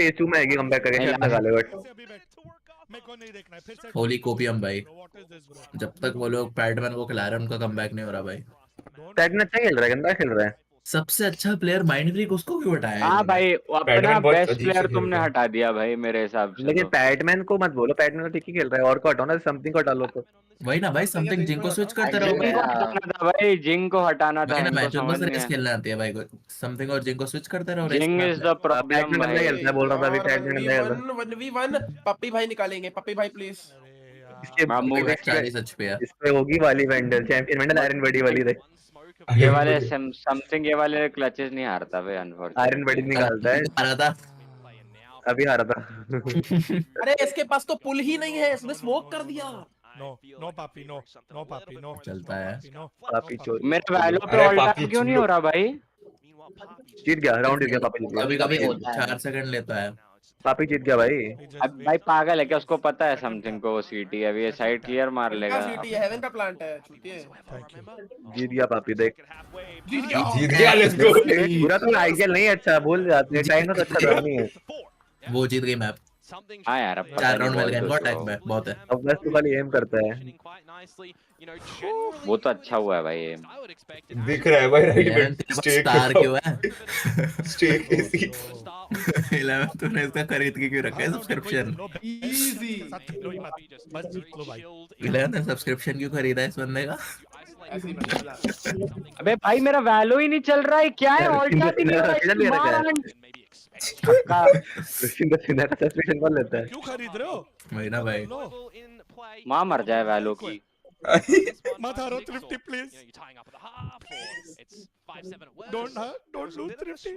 Phase 2 में आएगी comeback करके शायद लगा ले बट मेरे को नहीं देखना है फिर से होली कोपियम भाई, व्हाट इज दिस ब्रो जब तक वो लोग पैडमैन को खिला रहे हैं उनका कमबैक नहीं हो रहा भाई। पैड में अच्छा खेल रहा है, गंदा खेल रहा है। सबसे अच्छा प्लेयर माइंड फ्रीक, उसको क्यों हटाया हाँ इन्होंने? भाई, वो अपना पैडमैन बहुत बेस्ट अजीब से प्लेयर खेल तुमने रहा है। हटा दिया भाई मेरे हिसाब से। लेकिन तो पैडमैन को मत बोलो, पैडमैन तो ठीक ही खेल रहा है, और को हटाओ ना, समथिंग को हटा लो तो। वही ना भाई, समथिंग जिंक को स्विच करते रहो जिंग भाई। को हटाना था भाई, जिंग को हटाना था, वही ना, इनको मैच में समझ बस नहीं रेस है। खेलना आती है भाई को, समथिंग और जिंक को स्विच करते रहो रेस जिंग में। इज द प्रॉब्लम पैडमैन गंदा भाई। खेलता है, बोल रहा था अभी और पैडमैन गंदा खेल रहा 1v1 पप्पी भाई निकालेंगे, पप्पी भाई प्लीज। है। इसके मामू अभी वेस्ट 40 एचपी पे है। इस पे होगी वाली वेंडल चैंपियन वेंडल आयरन बडी वाली देख। ये वाले समथिंग, ये वाले क्लचेस नहीं हारता भाई आयरन अनफॉर्चुनेटली। बडी निकालता है, आ रहा था। अभी हारा था। अरे इसके पास तो पुल ही नहीं है, इसने स्मोक कर दिया। नो नो पापी नो नो पापी नो चलता है। नो पापी चोर मेरे वैलो पे अरे ऑल पापी टाइम क्यों नहीं हो रहा भाई? जीत गया, राउंड जीत गया, पापी जीत कभी गया, कभी होता है। 4 सेकंड लेता है। पापी जीत गया भाई। अब भाई पागल है क्या? उसको पता है समथिंग को वो सीटी है, अभी ये साइड क्लियर मार इनका लेगा। सिटी है, हेवन का प्लांट है, छूटिए। जीत गया पापी देख। जीत गया, लेट्स गो। पूरा तो आईजीएल नहीं अच्छा बोल जाते, टाइम तो अच्छा नहीं है। वो जीत गई मैप। हाँ यार, अब पता 4 नहीं राउंड मिल बोल गए तो इनको सो। अटैक में, बहुत है। अब बस तो खाली एम करता है। वो तो अच्छा हुआ है भाई ये। दिख रहा है भाई राइट इलेवन में तेरे पास स्टेक स्टार क्यों है? स्टेक इजी 11 तूने इसका खरीद के क्यों रखा है सब्सक्रिप्शन? इजी। बस जीत लो भाई। 11 ने सब्सक्रिप्शन क्यों खरीदा है इस बंदे का? ऐसे ही मतलब। अबे भाई मेरा वैलो ही नहीं चल रहा है, क्या है? ऑल टाइम ही नहीं हो रहा किधर ले रखा है? इसका। क्रिश्चियन का सीधा का सब्सक्रिप्शन कौन लेता है? क्यों खरीद रहे हो? वही ना भाई। लो माँ मर जाए वैलो की। मत हारो तृप्ति प्लीज। डोंट लूज तृप्ति।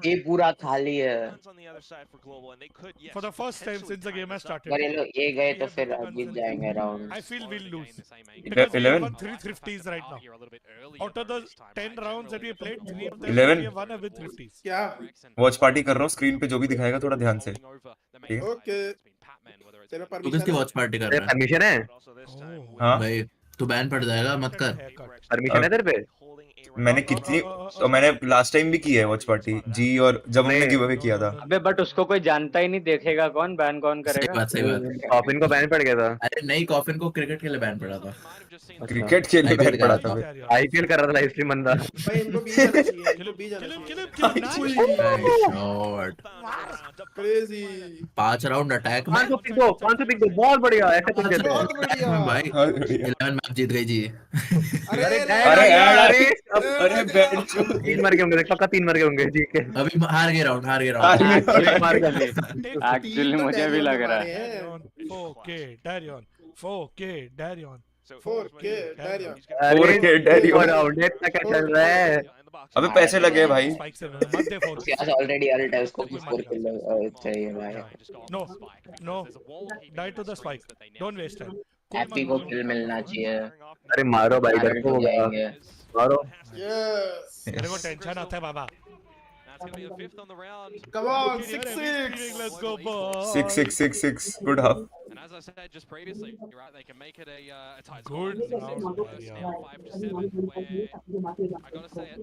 ये पूरा खाली है। For the first time since the game has started. अगर ये लोग ये गए तो फिर जीत जाएंगे round. I feel we'll lose. Because we 11 won 3 thrifties right now. Out of the 10 rounds that we played, 3 of them 11 we have won with thrifties. क्या watch party कर रहा हूँ, स्क्रीन पे जो भी दिखाएगा थोड़ा ध्यान से। ठीक है ओके तेरा तू किसकी परमिशन वॉच पार्टी कर तेरे रहा है? परमिशन है? हाँ भाई तू बैन पड़ जाएगा, मत कर। परमिशन है तेरे पे? मैंने कितनी तो मैंने लास्ट टाइम भी की है वॉच पार्टी जी, और जब हमने गिव अवे किया था। अबे बट उसको कोई जानता ही नहीं, देखेगा कौन, बैन कौन सही करेगा? बात, सही बात। कॉफिन को बैन पड़ गया था। अरे नहीं, कॉफिन को क्रिकेट के लिए बैन पड़ा था। क्रिकेट के लिए बैन पड़ा था भाई। आईपीएल कर रहा था लाइव स्ट्रीम बंदा। भाई इनको बी जाना चाहिए, इनको बी जाना चाहिए। शॉट क्रेजी 5 राउंड अटैक में 500 पिक दो, 500 पिक दो, बहुत बढ़िया, ऐसा कुछ कहते हैं। बहुत बढ़िया भाई। हाँ, बढ़िया। 11 मैच जीत गई जी। अरे अरे अरे बैन 3 मर गए होंगे, पक्का 3 मर गए होंगे, ठीक है। अभी हार गए राउंड, हार गए राउंड। मार गए। एक्चुअली मुझे भी लग रहा है। Okay, Darion. 4K, Darion. 4K Darion. 4K Darion. Round इतना क्या चल रहा है? अबे पैसे लगे हैं भाई। Spike से मत दे 4K. उसके पास ऑलरेडी अल्ट है, उसको किस स्कोर के लिए चाहिए भाई? No, no. Die to the spike. Don't waste time. Happy को किल मिलना चाहिए। अरे मारो भाई, इधर को जाएंगे। मारो। यस मेरे को टेंशन आता है बाबा. Come on 6-6 Let's go, boys. 6-6-6-6 good half. And as I said just previously, you're right, they can make it a tight Good score. round, It's now 5-7, where I gotta say it,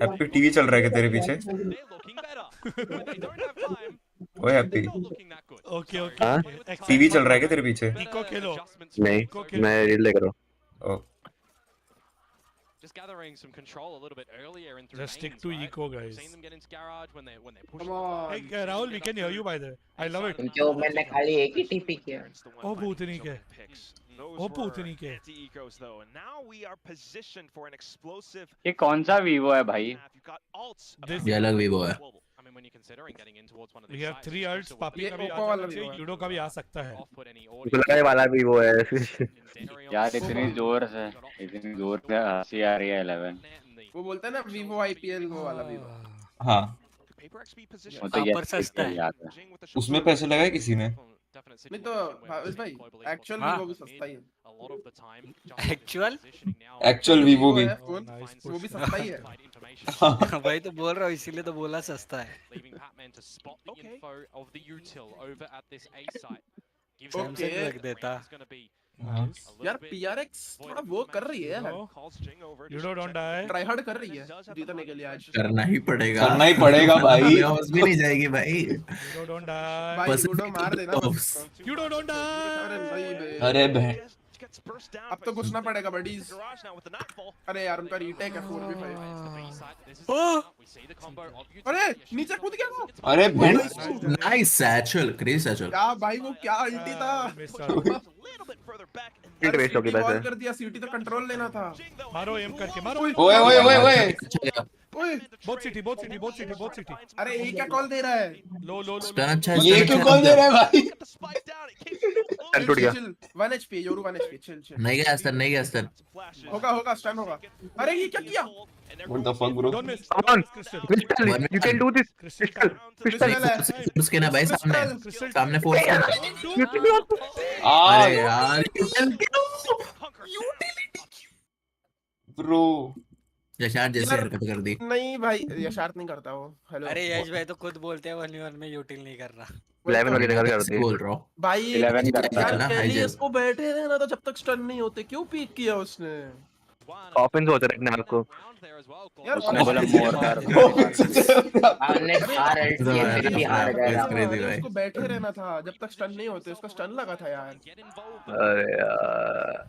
happy TV चल रहा है क्या तेरे पीछे? they're looking better. When they don't have time, ओए happy, they're not looking that good. Okay, So, okay. हाँ? Excellent. TV चल रहा है क्या तेरे पीछे? Eco Khelo. adjustments from नहीं, the मैं रील लेकर ओ just gathering some control a little bit earlier in through Just stick mains, to right? eco, We've guys. seen them get into garage when they're pushing. Come on. Hey, Rahul, we can hear you by the way. I love it. क्यों मैंने खाली एक ही TP किया। Oh, भूतनी के. Oh, भूतनी के. Ecos though, and now we are positioned for an explosive. ये कौन सा वीवो है भाई? You've got alts. This- ये अलग वीवो है। I mean, when you're considering getting in towards one of We these have sites, 3 it's ults. still पापी ये का भी आ ओप्पो वाला जाना भी चाहिए, हुआ। यूडो का भी आ सकता है. off-put any मुझे audio. लगा ये वाला भी वो है। यार इतनी जोर से हंसी आ रही है 11। वो बोलता है ना वीवो आईपीएल वो वाला वीवो। हाँ, वो तो ये सस्ता है। उसमें पैसे लगाए किसी ने? नहीं तो भावेश भाई एक्चुअल वीवो भी सस्ता ही है। एक्चुअल वीवो भी। है फोन, वो भी सस्ता ही है। भाई तो बोल रहा हूँ इसीलिए तो बोला सस्ता है। Okay. सैमसंग रख देता। यार PRX थोड़ा वो कर रही है यार, You don't die. Try hard कर रही है जीतने के लिए आज। करना ही पड़ेगा भाई। हौस भी नहीं जाएगी भाई। You don't die. भाई बस लूडो मार देना बस Oops. उसको। You don't अरे die. नहीं बे, अरे बहन अब तो घुसना पड़ेगा बडीज। अरे यार उनका रीटेक है 4v5। अरे नीचे कूद गया वो। अरे बहन नाइस सैचल, क्रेजी सैचल। क्या भाई वो क्या अल्टी था। Missed out. Hit waste होगी वॉल वैसे। कर दिया, सीटी तो कंट्रोल लेना था। मारो एम करके मारो. ओए ओए ओए ओए ओए Both city. अरे ये क्या कॉल दे रहा है। Low. स्टन अच्छा है, ये स्टन क्यों अच्छा कॉल दे रहा है भाई? Stun टूट गया। 1 HP योरू 1 HP चिल। नहीं गया स्टन, नहीं गया स्टन। होगा स्टन होगा। अरे ये क्या किया। What the fuck bro? Don't miss. Come on. Crystal. Crystal, you can do this. Crystal. Force के ना भाई सामने फोर्स के ना। आ अरे यार ब्रो यशार जैसे हरकत कर दी। नहीं भाई यशार्थ नहीं करता वो। हेलो अरे यश भाई तो खुद बोलते हैं 1v1 में यूटिल नहीं करना। 11 वाली जगह करती है। बोल रहा हूँ भाई 11 करता यार है। कैलियस को बैठे रहना तो जब तक स्टन नहीं होते, क्यों पीक किया उसने। ऑफेंस होता है रखने आपको। यार उसने बोला मोर कर। हमने हार अल्टी है फिर भी हार गया। क्रेजी भाई। उसको बैठे रहना था जब तक स्टन नहीं होते, उसका स्टन लगा था यार। अरे यार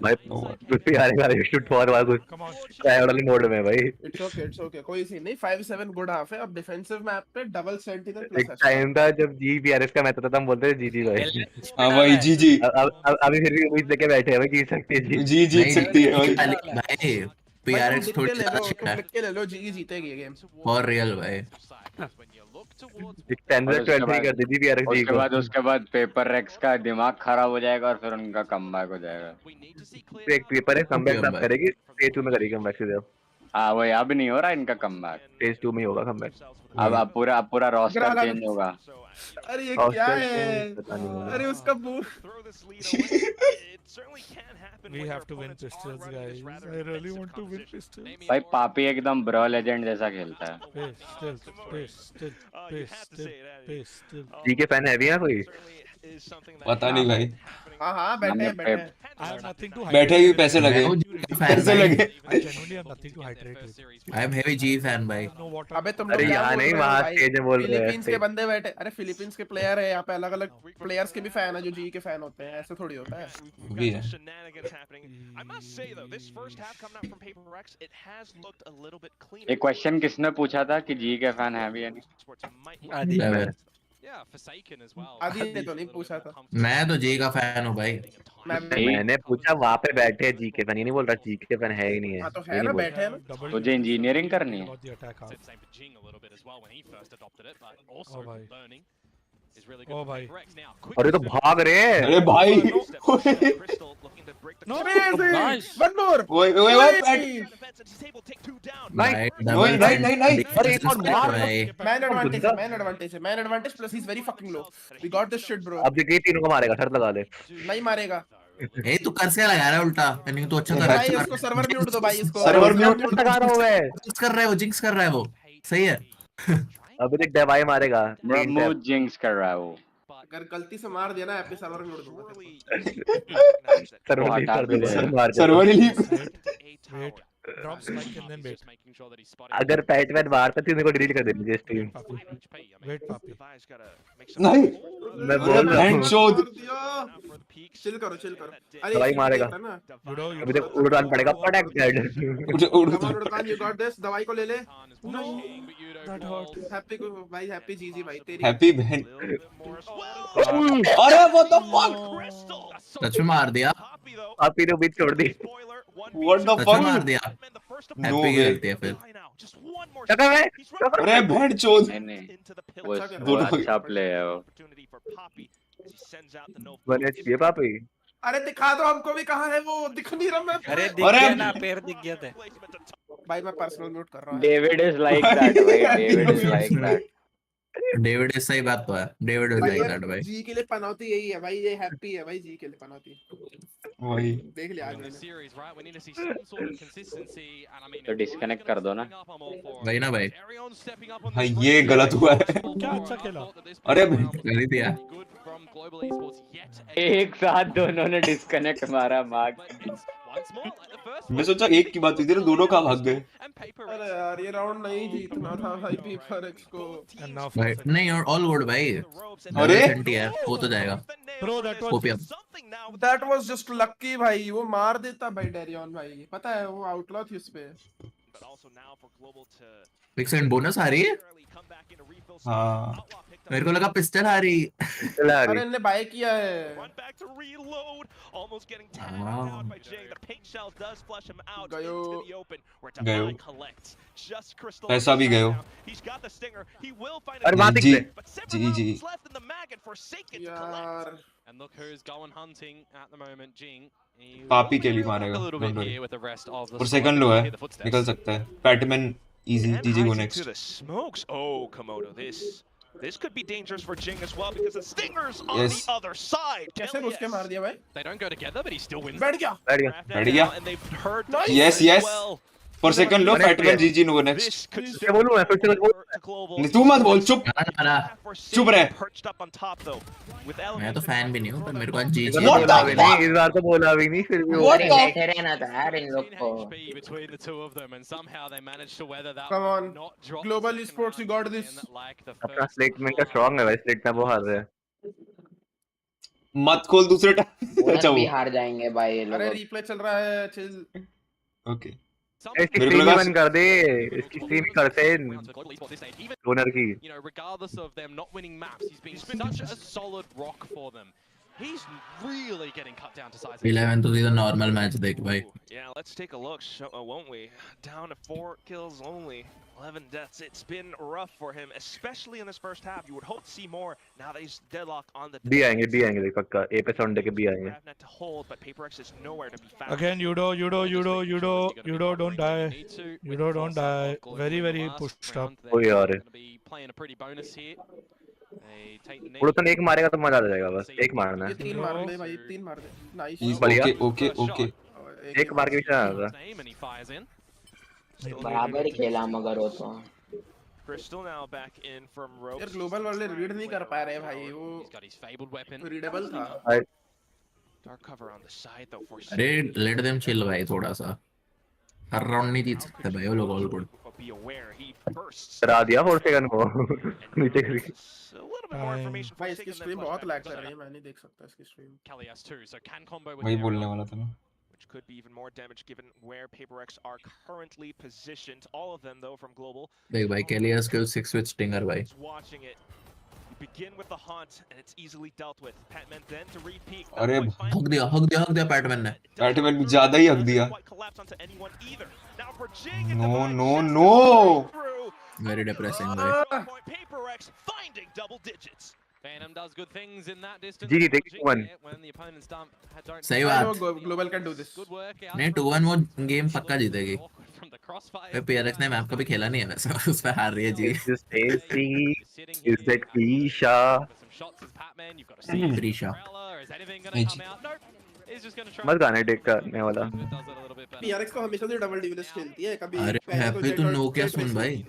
भाई कुछ भी हारेगा शूट फॉर वाला कुछ Come on. प्रायोरिटी मोड में भाई। इट्स ओके कोई सीन नहीं। 5-7 गुड हाफ है। अब डिफेंसिव मैप पे डबल सेंटिनल एक प्लस टाइम था जब GPRS का मैच होता था, हम बोलते थे जीजी भाई। हाँ भाई जी अब अभी फिर भी उम्मीद लेके बैठे हैं भाई, जीत सकती है जी। जी जीत सकती है भाई। भाई PRX थोड़ी ज्यादा लिख के ले लो जी जीतेगी ये गेम। फॉर रियल भाई। एक 10-20 कर दी थी PRX जी को। उसके बाद पेपर रेक्स का दिमाग खराब हो जाएगा और फिर उनका कमबैक हो जाएगा। एक पेपर है कमबैक Okay, तब करेगी, स्टेज 2 में करेगी कमबैक सीधे। हाँ वही अब नहीं हो रहा इनका कमबैक। स्टेज 2 में ही होगा कमबैक। अब पूरा रोस्टर चेंज होगा। अरे ये और क्या उसका है। पता नहीं होगा। अरे उसका We have to win pistols, guys. I really want to win pistols. भाई पापी एकदम ब्रो लेजेंड जैसा खेलता है। Pistol. जी के फैन है भी यहाँ कोई? पता नहीं भाई, हाँ बैठे I have nothing to hide. बैठे ही पैसे लगे, पैसे लगे। I genuinely have nothing to hydrate with. I am heavy G fan भाई। No water. अबे तुम अरे लोग क्या यहाँ बोल नहीं, रहे हो वहाँ भाई? स्टेज में बोल रहे हैं। फिलीपींस के बंदे बैठे। अरे फिलीपींस के प्लेयर है यहाँ पे, अलग अलग प्लेयर्स के भी फैन है जो जी के फैन होते हैं, ऐसे थोड़ी होता है। भी है। एक क्वेश्चन किसने पूछा था कि जी के फैन है भी या नहीं? आदि आदि ने तो नहीं पूछा था। मैं तो जी का फैन हूँ भाई। मैंने पूछा वहाँ पे बैठे जी के फैन, ये नहीं बोल रहा जी के फैन है ही नहीं है। हाँ तो ये है नहीं ना, बोल बैठे हैं ना। तुझे इंजीनियरिंग करनी है? Got the attack out. Oh भाई. Oh भाई. अरे तो भाग रहे हैं। अरे भाई No. Nice. One more. ओए ओए ओए नहीं अरे एक और मार। Man advantage plus he is very fucking low. We got this shit bro. अब देखिए तीनों को मारेगा, शर्त लगा ले। नहीं मारेगा ए तू कर से लगा रहा है उल्टा, नहीं तो अच्छा कर रहा भाई, है। उसको सर्वर म्यूट दो भाई, इसको सर्वर म्यूट लगा रहा हूँ मैं। जिंक्स कर रहा है वो, जिंक्स कर रहा है वो। सही है। अभी देख डेवाई मारेगा। ब्रो जिंक्स कर रहा है वो। अगर गलती से मार दिया ना एपी सर्वर म्यूट दूंगा। सर्वर लीक कर देगा, मार देगा। Server he leak. Wait. Drop spike and then wait. अगर पैचमैन मारता तो इनको डिलीट कर देनी चाहिए स्ट्रीम। Wait, papi. नहीं मैं बोल रहा हूँ। चोद चिल करो दवाई मारेगा। Ludo, you अभी तक उड़ान पड़ेगा, प्रोटेक्टेड। उड़कान यू गॉट दिस। दवाई को ले ले। that hurt. हैप्पी को भाई, हैप्पी जीजी भाई तेरी। हैप्पी बहन। अरे व्हाट द फक, सच में मार दिया। आप ही ने उम्मीद छोड़ दी। व्हाट द सच में मार फक। दिया। नो हैप्पी वे। खेलती है फिर। टक्कर में। अरे बहन चोद। नहीं वो दोनों अच्छा प्ले है वो। 1 HP पापी। अरे दिखा दो हमको भी, कहाँ है वो, दिख नहीं रहा मैं। अरे दिख गया ना, पैर दिख गया था। भाई मैं पर्सनल म्यूट कर रहा हूँ। डेविड इज लाइक दैट भाई, David is like that. David is सही बात तो है। डेविड इज लाइक दैट भाई। जी के लिए पनौती यही है भाई, ये हैप्पी है भाई, जी के लिए पनौती। वही देख लिया आज मैंने। तो डिस्कनेक्ट कर दो ना। वही ना भाई। हाँ ये गलत हुआ है। क्या अच्छा खेला. अरे गलत दिया। Global Esports yet एक साथ दोनों ने डिस्कनेक्ट मारा mark. once more like the first मैं सोचा एक की बात हुई थी ना, दोनों कहाँ भाग गए? अरे यार ये राउंड नहीं जीतना था भाई PRX को। And now भाई नहीं और ऑल गुड भाई, अरे सेंटी है हो तो जाएगा। bro, that was OPM That was just lucky भाई, वो मार देता भाई डेरियन भाई, पता है वो आउटलॉ थी उस पे। बिग सेंट बोनस आ रही है। हाँ मेरे को लगा पिस्टल आ रही। अरे इनने बाय किया है। गयो पैसा भी गयो। अरे बात जी ही जी यार And look who's going hunting at the moment, Jing. पापी के लिए मारेगा A little bit here with the rest of the और सेकंड लो है, निकल सकता है। पैटमैन इजी, जीजी गो To next. the smokes. Oh, Komodo, this could be dangerous for Jing as well because the Stingers on Yes. the other side. कैसे घुस के मार दिया भाई? They don't go together, but he still wins. बैठ गया। बैठ गया। बैठ गया। And they've heard Nice. Yes, as yes. well. For second low PadMan जीजी नो नेक्स्ट। This could क्या बोलूं मैं फिर से कुछ बोल? नहीं तू मत बोल, चुप चुप रहे। perched up on top though with मैं तो फैन भी नहीं हूँ, पर मेरे को आज जी इस बार बोला भी नहीं, इस बार तो बोला भी नहीं, फिर भी वो अरे बैठे रहना था यार इन लोग को। HP between the two of them, and somehow they managed to weather that. Come on. Not drop Global the second Esports, you got round this. in like the अपना first स्लेटमेंट का स्ट्रांग है भाई, स्लेट में वो हार रहे हैं। मत खोल दूसरे टाइम। बोनस अच्छा भी वो हार जाएंगे भाई ये अरे लोग। रिप्ले चल रहा है, चिल। ओके। इसकी मेरे को स्ट्रीम लगा- बंद कर दे, इसकी स्ट्रीम करते हैं ओनर की। You know, regardless of them not winning maps, he's been such a solid rock for them. He's really getting cut down to size. 11 तो सीधा नॉर्मल मैच देख भाई। Yeah, let's take a look, won't we? Down to 4 kills only, 11 deaths. It's been rough for him, especially in this first half. You would hope to see more now that he's deadlock on the. B आएंगे देख पक्का, ए पे sound देके B आएंगे। Net to hold, but PRX is nowhere to be found. again Yudo, don't die. Yudo, don't die. Very pushed up. ओ यार Playing a pretty bonus here. They take the proton एक मारेगा तो मजा आ जाएगा, बस एक मारना ये है। 3 मार दे भाई, 3 मार दे। नाइस। बढ़िया। Okay okay. एक मार के भी चला जाएगा। and he fires in. बराबर ही खेला मगर वो तो। Crystal now back in from ropes. यार ग्लोबल वाले रीड नहीं कर पा रहे भाई, वो He's got his fabled weapon. Readable था। Dark cover on the side though for. अरे लेट देम चिल भाई थोड़ा सा। हर राउंड नहीं जीत सकते भाई वो लोग all good. Be aware he bursts. करा दिया 4 सेकंड को नीचे गिर गई। A little bit more information. भाई इसकी स्ट्रीम बहुत लैग कर रही है, मैं नहीं देख सकता इसकी stream. Kelly has two, so can combo with वही the बोलने arrow. वाला था ना। Which could be even more damage given where PRX are currently positioned. All of them though from global. देख भाई कैलियस किल 6 विद स्टिंगर भाई। Is watching it. You begin with the haunt and it's easily dealt with. Patman then to repeat. अरे हक दिया PadMan ने। PadMan भी ज्यादा ही हक दिया। Collapse onto anyone either. Now for Jing. No no no. Very depressing भाई। PRX finding double digits. Phantom does good things in that distance. जी take one. When the opponent's done, don't सही बात। Global can do this. good work out. नहीं 2-1 वो game पक्का जीतेगी। Awkward from the crossfire. पे PRX ने map कभी खेला नहीं है वैसे, उस पे हार रही है जी। Is that Keisha? Some shots as Patman. You've got to see. Trisha। Is anything going to come out? Nope. He's just going to try. मत गाने टेक करने वाला। Does it a little bit better. PRX को हमेशा से double डिविलिस खेलती है, कभी अरे हैप्पी तो नोकिया सुन भाई।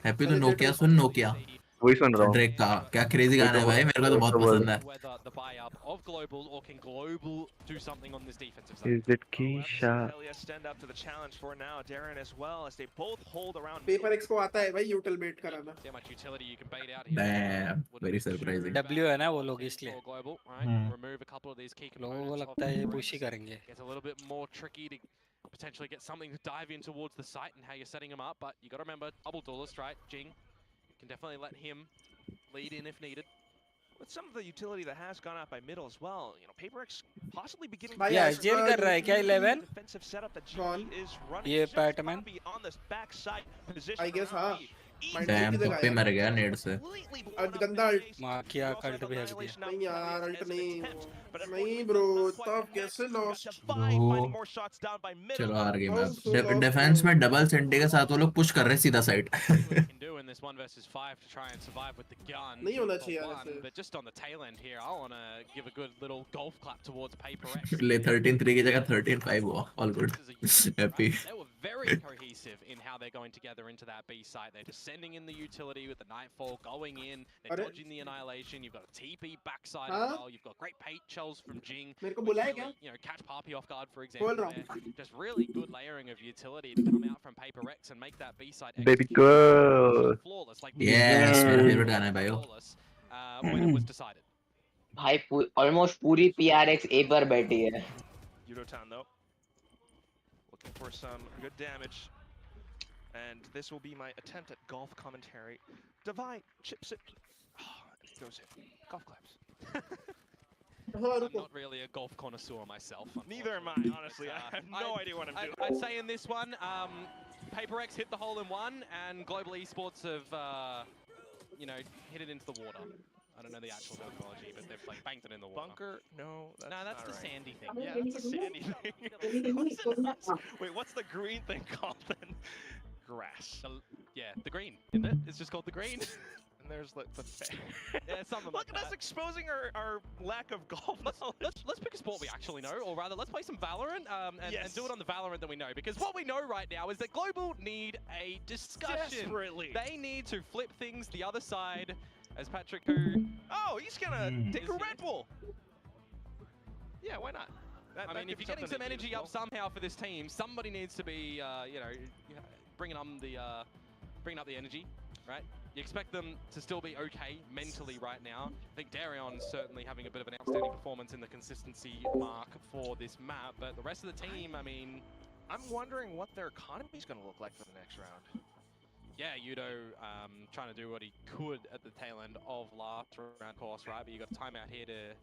हैप्पी तो नोकिया सुन नोकिया। वही सुन रहा हूँ। ड्रेक का क्या क्रेजी गाना है भाई, मेरे को तो बहुत पसंद है। Whether the buy-up of Global or can Global do something on this defensive side. Is it Keisha? Elias stand up to the challenge for now. Darren as well as they both hold around. PRX को आता है भाई यूटिल बेट कराना। See how much utility you can bait out here. Damn, very surprising. W है ना वो लोग इसलिए। For Global, right? Remove a couple of these key लोगों को components. लगता है ये पुश ही करेंगे। Gets a little bit more tricky to potentially get something to dive in towards the site and how you're setting them up. But you got to remember, double duelist, right? Jing can definitely let him lead in if needed. With some of the utility that has gone out by middle as well, you know, PRX possibly beginning. भाई Yeah, jail कर रहा है क्या 11? Defensive setup that कौन? G is running. ये just Patman? copy on this backside position. I guess हाँ। Dam पप्पी मर गया नेड से। गंदा माँ की कल्ट भी हक दिया। नहीं यार, अल्ट नहीं। नहीं ब्रो, तब कैसे लॉस्ट? चलो हार गए मैच। डिफेंस में डबल सेंटी के साथ वो लोग पुश कर रहे हैं सीधा side. 1 versus 5 to try and survive with the gun. नहीं होना for चाहिए one, ऐसे. but just on the tail end here, I want to give a good little golf clap towards PRX. ले 13-3 की जगह 13-5 हुआ. All good. Happy. They were very cohesive in how they're going together into that B site. They're descending in the utility with the Nightfall, going in, they're dodging the Annihilation. You've got a TP backside as well. You've got great paint shells from Jing. मेरे को बुलाया क्या? You know, catch Papi off guard, for example. Just really good layering of utility to come out from PRX and make that B site Baby girl. flawless. Like Yes, मेरा favorite गाना है भाई वो. flawless when it was decided. भाई almost पूरी PRX A पर बैठी है. Yudotan though, looking for some good damage. And this will be my attempt at golf commentary. Divine chips it. It goes in. Golf claps. I'm not really a golf connoisseur myself. Neither am I, honestly. I have no idea what I'm doing. I'd say in this one, PRX hit the hole in one, and Global Esports have, you know, hit it into the water. I don't know the actual terminology, but they've like banked it in the water. Bunker? No, that's No, that's not the right. sandy thing. Yeah, that's the sandy thing. Wait, what's the green thing called then? Grass. Yeah, the green, isn't it? It's just called the green. And there's like the Yeah, something Look like at us that. exposing our lack of golf knowledge. Let's pick a sport we actually know, or rather, let's play some Valorant and Yes. do it on the Valorant that we know. Because what we know right now is that Global need a discussion. Desperately. They need to flip things the other side. As Patrick, who Oh, he's gonna take a Red Bull. Yeah, why not? I mean, if you're getting some energy up somehow for this team, somebody needs to be, you know, bringing up the energy, right? You expect them to still be okay mentally right now. I think Darion's certainly having a bit of an outstanding performance in the consistency mark for this map, but the rest of the team, I mean, I'm wondering what their economy is going to look like for the next round. yeah, Yudo trying to do what he could at the tail end of last round course, right? But you got time out here to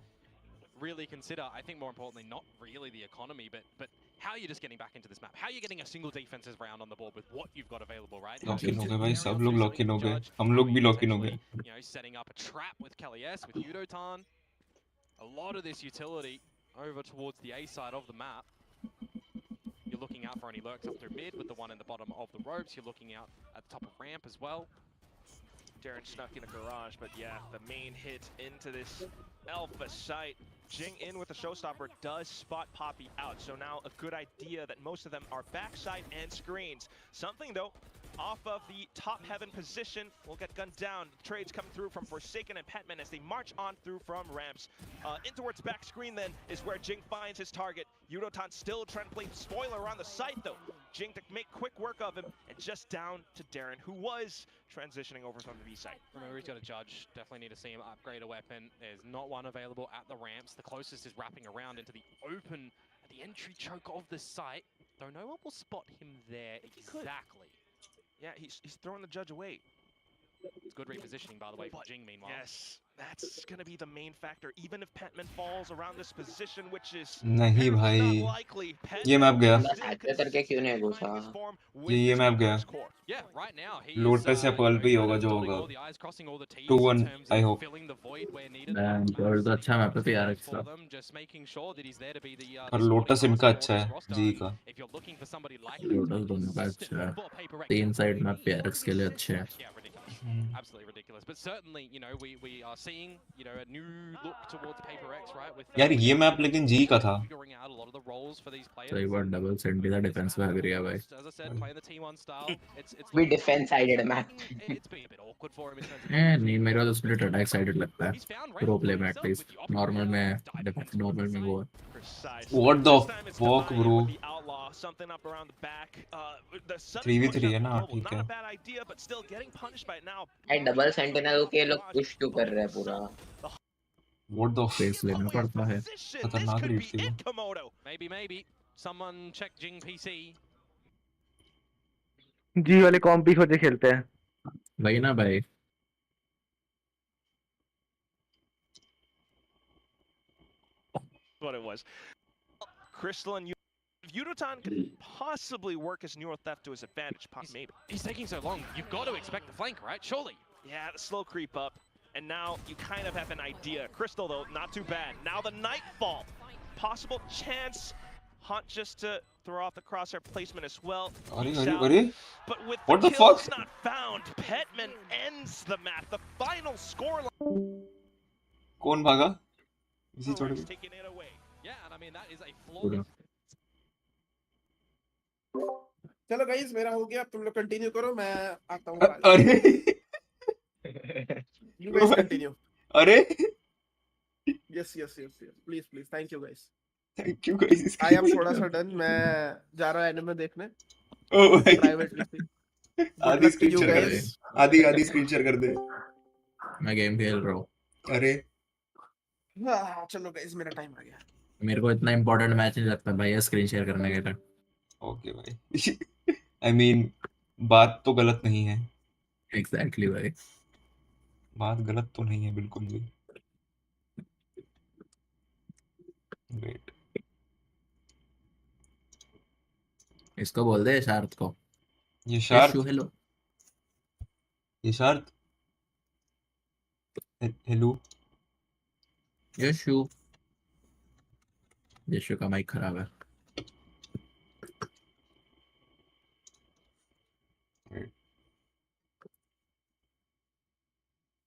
really consider, I think more importantly, not really the economy, but how you're just getting back into this map. How you're getting a single defenses round on the board with what you've got available, right? Lock in हो गए भाई, सब लोग lock in हो गए, हम लोग भी लॉक इन हो गए. You know, setting up a trap with Kelly S, with Yudotan. A lot of this utility over towards the A side of the map. You're looking out for any lurks up through mid with the one in the bottom of the ropes. You're looking out at the top of ramp as well. Darren snuck in a garage, but yeah, the main hit into this alpha site. Jing in with the showstopper does spot Poppy out, so now a good idea that most of them are backside and screens. Something though, off of the top heaven position, will get gunned down. Trades come through from Forsaken and Petman as they march on through from ramps. In towards back screen then is where Jing finds his target. Yudotan still trying to play spoiler on the site though. Jing to make quick work of him, and just down to Darren, who was transitioning over from the B site. Remember, he's got a judge. Definitely need to see him upgrade a weapon. There's not one available at the ramps. The closest is wrapping around into the open at the entry choke of the site. Though no one will spot him there exactly. Yeah, he's throwing the judge away. It's good repositioning, by the way, from Jing, meanwhile. Yes, that's going to be the main factor. Even if Petman falls around this position, which is नहीं भाई, not likely, ये map गया. करके क्यों नहीं घुसा? ये map गया. Yeah, right now he's lotus या पर्ल पे ही होगा जो होगा. 2-1 I hope. filling the void where needed. तो अच्छा मैप है PRX For का. them, just making sure that he's there to be the और लोटस इनका अच्छा है, जी का. If you're looking for somebody like lotus दोनों का अच्छा है. 3 साइड मैप PRX के लिए अच्छे हैं. Yeah, ridiculous. Absolutely ridiculous. But certainly, you know, we are seeing, you know, a new look towards PRX, right? With यार ये मैप लेकिन जी का था. figuring out a lot of the roles for these players. सही बात, double senti था defence में अगर भाई. As I said, playing the T1 style, it's We defense sided map. it's been a bit awkward for him in terms of नहीं मेरे को तो स्प्लिट अटैक साइडेड लगता है. he's found प्रो प्ले में himself at least with the normal में opportunity normal में वो. What the fuck, bro? Something up around the back. The 3v3 है ना, ठीक not है. a bad idea, but still getting punished by it now. भाई double sentinel के लोग पुश क्यों कर रहे हैं पूरा? What the फेस लेना पड़ता है. खतरनाक रीड थी वो. Komodo. maybe someone check Jing PC. जी वाले कॉम्प भी खोजे खेलते हैं. वही ना भाई. What it was. Crystal and Yudotan could possibly work his Neuro Theft to his advantage, maybe. He's taking so long. You've got to expect the flank, right? Surely. Yeah, the slow creep up. And now you kind of have an idea. Crystal, though, not too bad. Now the Nightfall. Possible chance Hunt just to throw off the crosshair placement as well. Are, But with what the kills fuck? not found, Petman ends the map. The final score कौन भागा? इसी छोड़ line taking it away. Yeah, and I mean that is a flawless. चलो guys मेरा हो गया, अब तुम लोग कंटिन्यू करो, मैं आता हूँ। अरे You guys continue. अरे Yes. Please. Thank you guys. Thank you guys. I am थोड़ा सा डन, मैं जा रहा हूँ एनिमे देखने ओह भाई प्राइवेटली। आधी स्क्रीन शेयर कर दे, आधी स्क्रीन शेयर कर दे। मैं गेम खेल रहा हूँ। अरे चलो गाइस मेरा टाइम आ गया। मेरे को इतना इम्पोर्टेंट मैच नहीं लगता भाई स्क्रीन शेयर करने के लिए। ओके भाई आई मीन बात तो गलत नहीं है। एग्जैक्टली भाई, बात गलत तो नहीं है बिल्कुल भी। वेट, इसको बोल दे शार्थ को। ये शार्थ, हेलो, ये शार्थ, हेलो। यशु का माइक खराब है।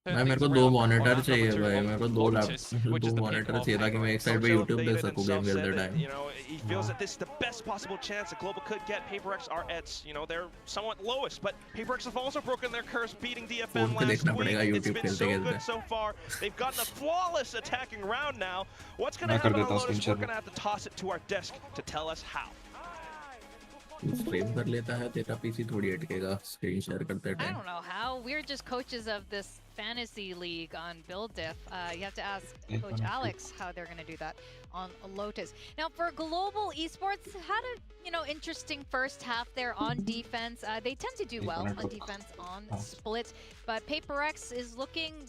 भाई मेरे को 2 मॉनिटर चाहिए भाई, मेरे को 2 मॉनिटर चाहिए ताकि मैं एक साइड पे YouTube देख सकूं गेम खेलते time. You know, he feels that this is the best possible chance that Global could get. PRX are at, you know, they're somewhat lowest, but PRX have also broken their curse, beating DFM last week. It's been so good so far. They've gotten a flawless attacking round now. What's going to happen on Lotus? We're going to have to toss it to our desk to tell us how. Stream कर लेता है, तेरा PC थोड़ी अटकेगा screen share करते I time. don't know how. We're just coaches of this fantasy league on Build Diff. You have to ask Coach Alex how they're going to do that on Lotus. Now, for global esports, had a interesting first half there on defense. They tend to do well on defense on split, but PRX is looking.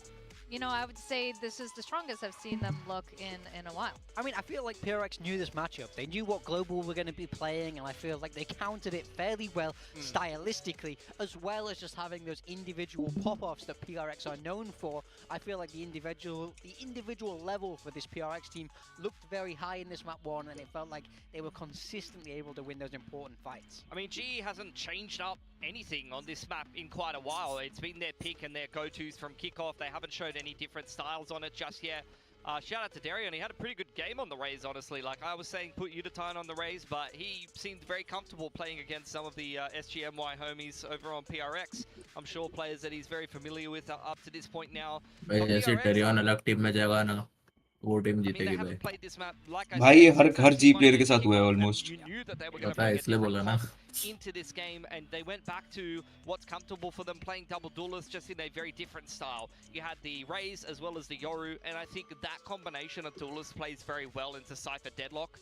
I would say this is the strongest I've seen them look in a while. I mean, I feel like PRX knew this matchup. They knew what Global were going to be playing, and I feel like they countered it fairly well stylistically, as well as just having those individual pop-offs that PRX are known for. I feel like the individual level for this PRX team looked very high in this map 1, and it felt like they were consistently able to win those important fights. I mean, GE hasn't changed up anything on this map in quite a while. It's been their pick and their go-tos from kickoff. They haven't showed any different styles on it just yet. Shout out to Darion, he had a pretty good game on the Raze, honestly. Like I was saying, put Utatine on the Raze, but he seemed very comfortable playing against some of the SGMY homies over on PRX. I'm sure players that he's very familiar with up to this point now. जैसे Darion अलग team में जाएगा ना, वो team जीतेगी भाई। भाई ये हर जी प्लेयर के साथ हुआ है ऑलमोस्ट। पता है इसलिए बोला ना। Into this game, and they went back to what's comfortable for them, playing double duelists just in a very different style. You had the Raze as well as the Yoru, and I think that combination of duelists plays very well into Cypher Deadlock.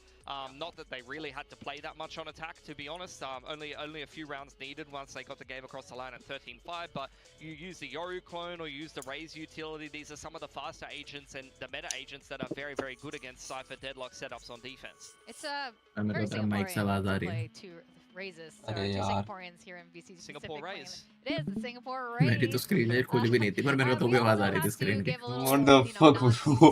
Not that they really had to play that much on attack, to be honest. Only a few rounds needed once they got the game across the line at 13-5, but you use the Yoru clone or use the Raze utility. These are some of the faster agents and the meta agents that are very, very good against Cypher Deadlock setups on defense. It's a very Singaporean play to Razes. Two Singaporeans here in VC. Singapore Raze. It is the Singapore Raze. मेरी तो screen share खुली भी नहीं थी, पर मेरे को तो भी आवाज आ रही थी स्क्रीन की। What the fuck bro?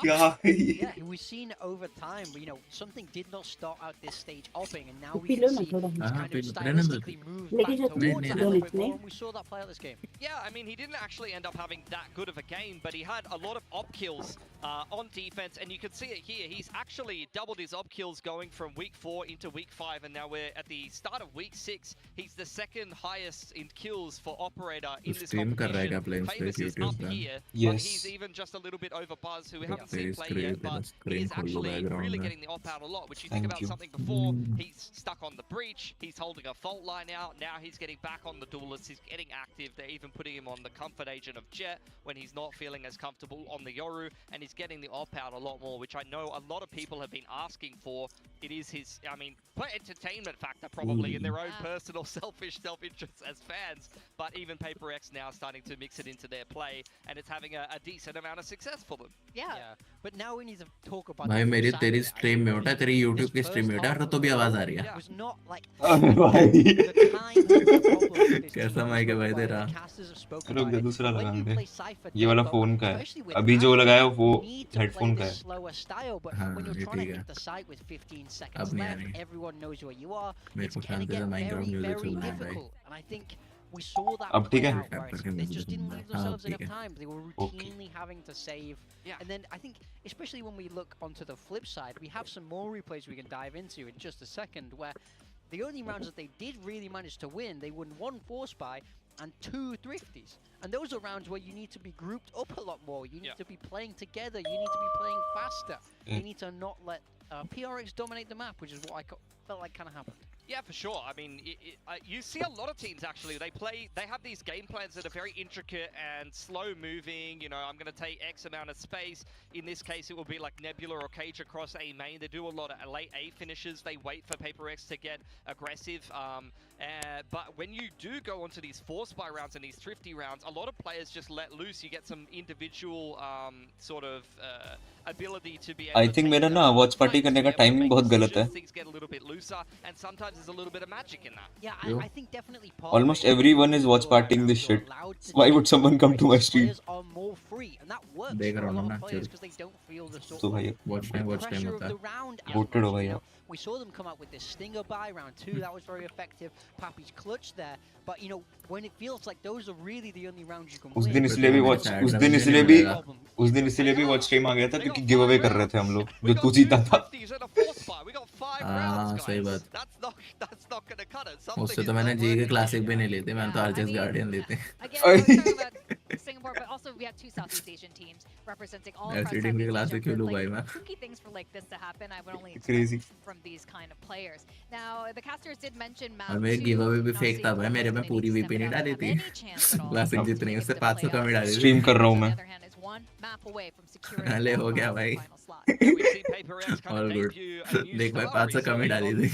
क्या है ये? Yeah, we've seen over time, something did not start out this stage opening, and now we can see he's kind of stylistically moved back towards that a little bit more, and we saw that play out this game. Yeah, I mean, he didn't actually end up having that good of a game, but he had a lot of op kills on defense, and you can see it here. He's actually doubled his op kills going from week 4 into week 5, and now we're at the start of week 6. He's the second highest in kills for operator in this competition. Famous is up here, but he's even just a little bit over Buzz, who we haven't seen play yet, but he is actually really getting the op out a lot, which you think about something before, he's stuck on the breach, he's holding a fault line out, now he's getting back on the duelist, he's getting active, they're even putting him on the comfort agent of Jet when he's not feeling as comfortable on the Yoru, and he's getting the op out a lot more, which I know a lot of people have been asking for. It is his, I mean, entertainment factor probably in their own personal selfish self-interest as fans, but even PaperX now starting to mix it into their play, and it's having a decent amount of success for them. Yeah. But now we need to talk about भाई मेरी तेरी stream में होता है, तेरी YouTube की stream में होता है, तो भी आवाज आ रही है। was not like भाई कैसा माइक है भाई तेरा? रुक जा, दूसरा लगा दे। ये वाला फोन का है, अभी जो लगाया वो हेडफोन का है। हाँ ये ठीक है। अब नहीं आ रही। मेरे को शांति से माइनक्राफ्ट म्यूजिक सुनना है भाई। We saw that अब ठीक है? they just didn't leave themselves ठीक enough है। time. They were routinely having to save. And then I think, especially when we look onto the flip side, we have some more replays we can dive into in just a second, where the only rounds that they did really manage to win, they won 1 force buy and 2 thrifties. And those are rounds where you need to be grouped up a lot more. You need to be playing together. You need to be playing faster. You need to not let PRX dominate the map, which is what I felt like kind of happened. Yeah, for sure. I mean, you see a lot of teams actually. They have these game plans that are very intricate and slow moving. You know, I'm going to take X amount of space. In this case, it will be like Nebula or Cage across A main. They do a lot of late A finishes. They wait for PaperX to get aggressive. But when you do go onto these force buy rounds and these thrifty rounds, a lot of players just let loose. You get some individual sort of ability to be able I think मेरा ना watch party करने का timing बहुत गलत है। Things get a little bit looser, and sometimes there's a little bit of magic in that. Yeah, I think definitely Almost everyone is watch partying this shit. Why would someone come to my stream? Are more free, and that works देख for रहा a हूँ lot ना, of players because they don't feel the sort तो भाई watch time pressure of होता the है। round. Voted हो भाई आप। We saw them come out with this stinger buy round 2. That was very effective. Pappy's clutch there, but you know when it feels like those are really the only rounds you can win. उस दिन इसलिए भी watch stream आ गया था क्योंकि give away कर रहे थे हम लोग जो तू जीता था। हाँ सही बात। That's not going to cut it. उससे तो मैंने जी के क्लासिक भी नहीं लेते, मैंने तो आरजेस गार्डियन लेते। Singapore, but also we have 2 Southeast Asian teams representing all ऐसी across टीम के Southeast क्लासिक Asia. क्यों लूँ For, भाई like, मैं? kooky things for like this to happen, I would only Crazy. expect from these kind of players. Now, the casters did mention map और मैं 2. Give away भी Now, fake था भाई, मेरे में पूरी वीपी नहीं डाली थी। क्लासिक जितनी उससे 500 कम ही डाली थी। स्ट्रीम कर रहा हूँ मैं। ले हो गया भाई। All good. देख भाई 500 कम ही डाली थी।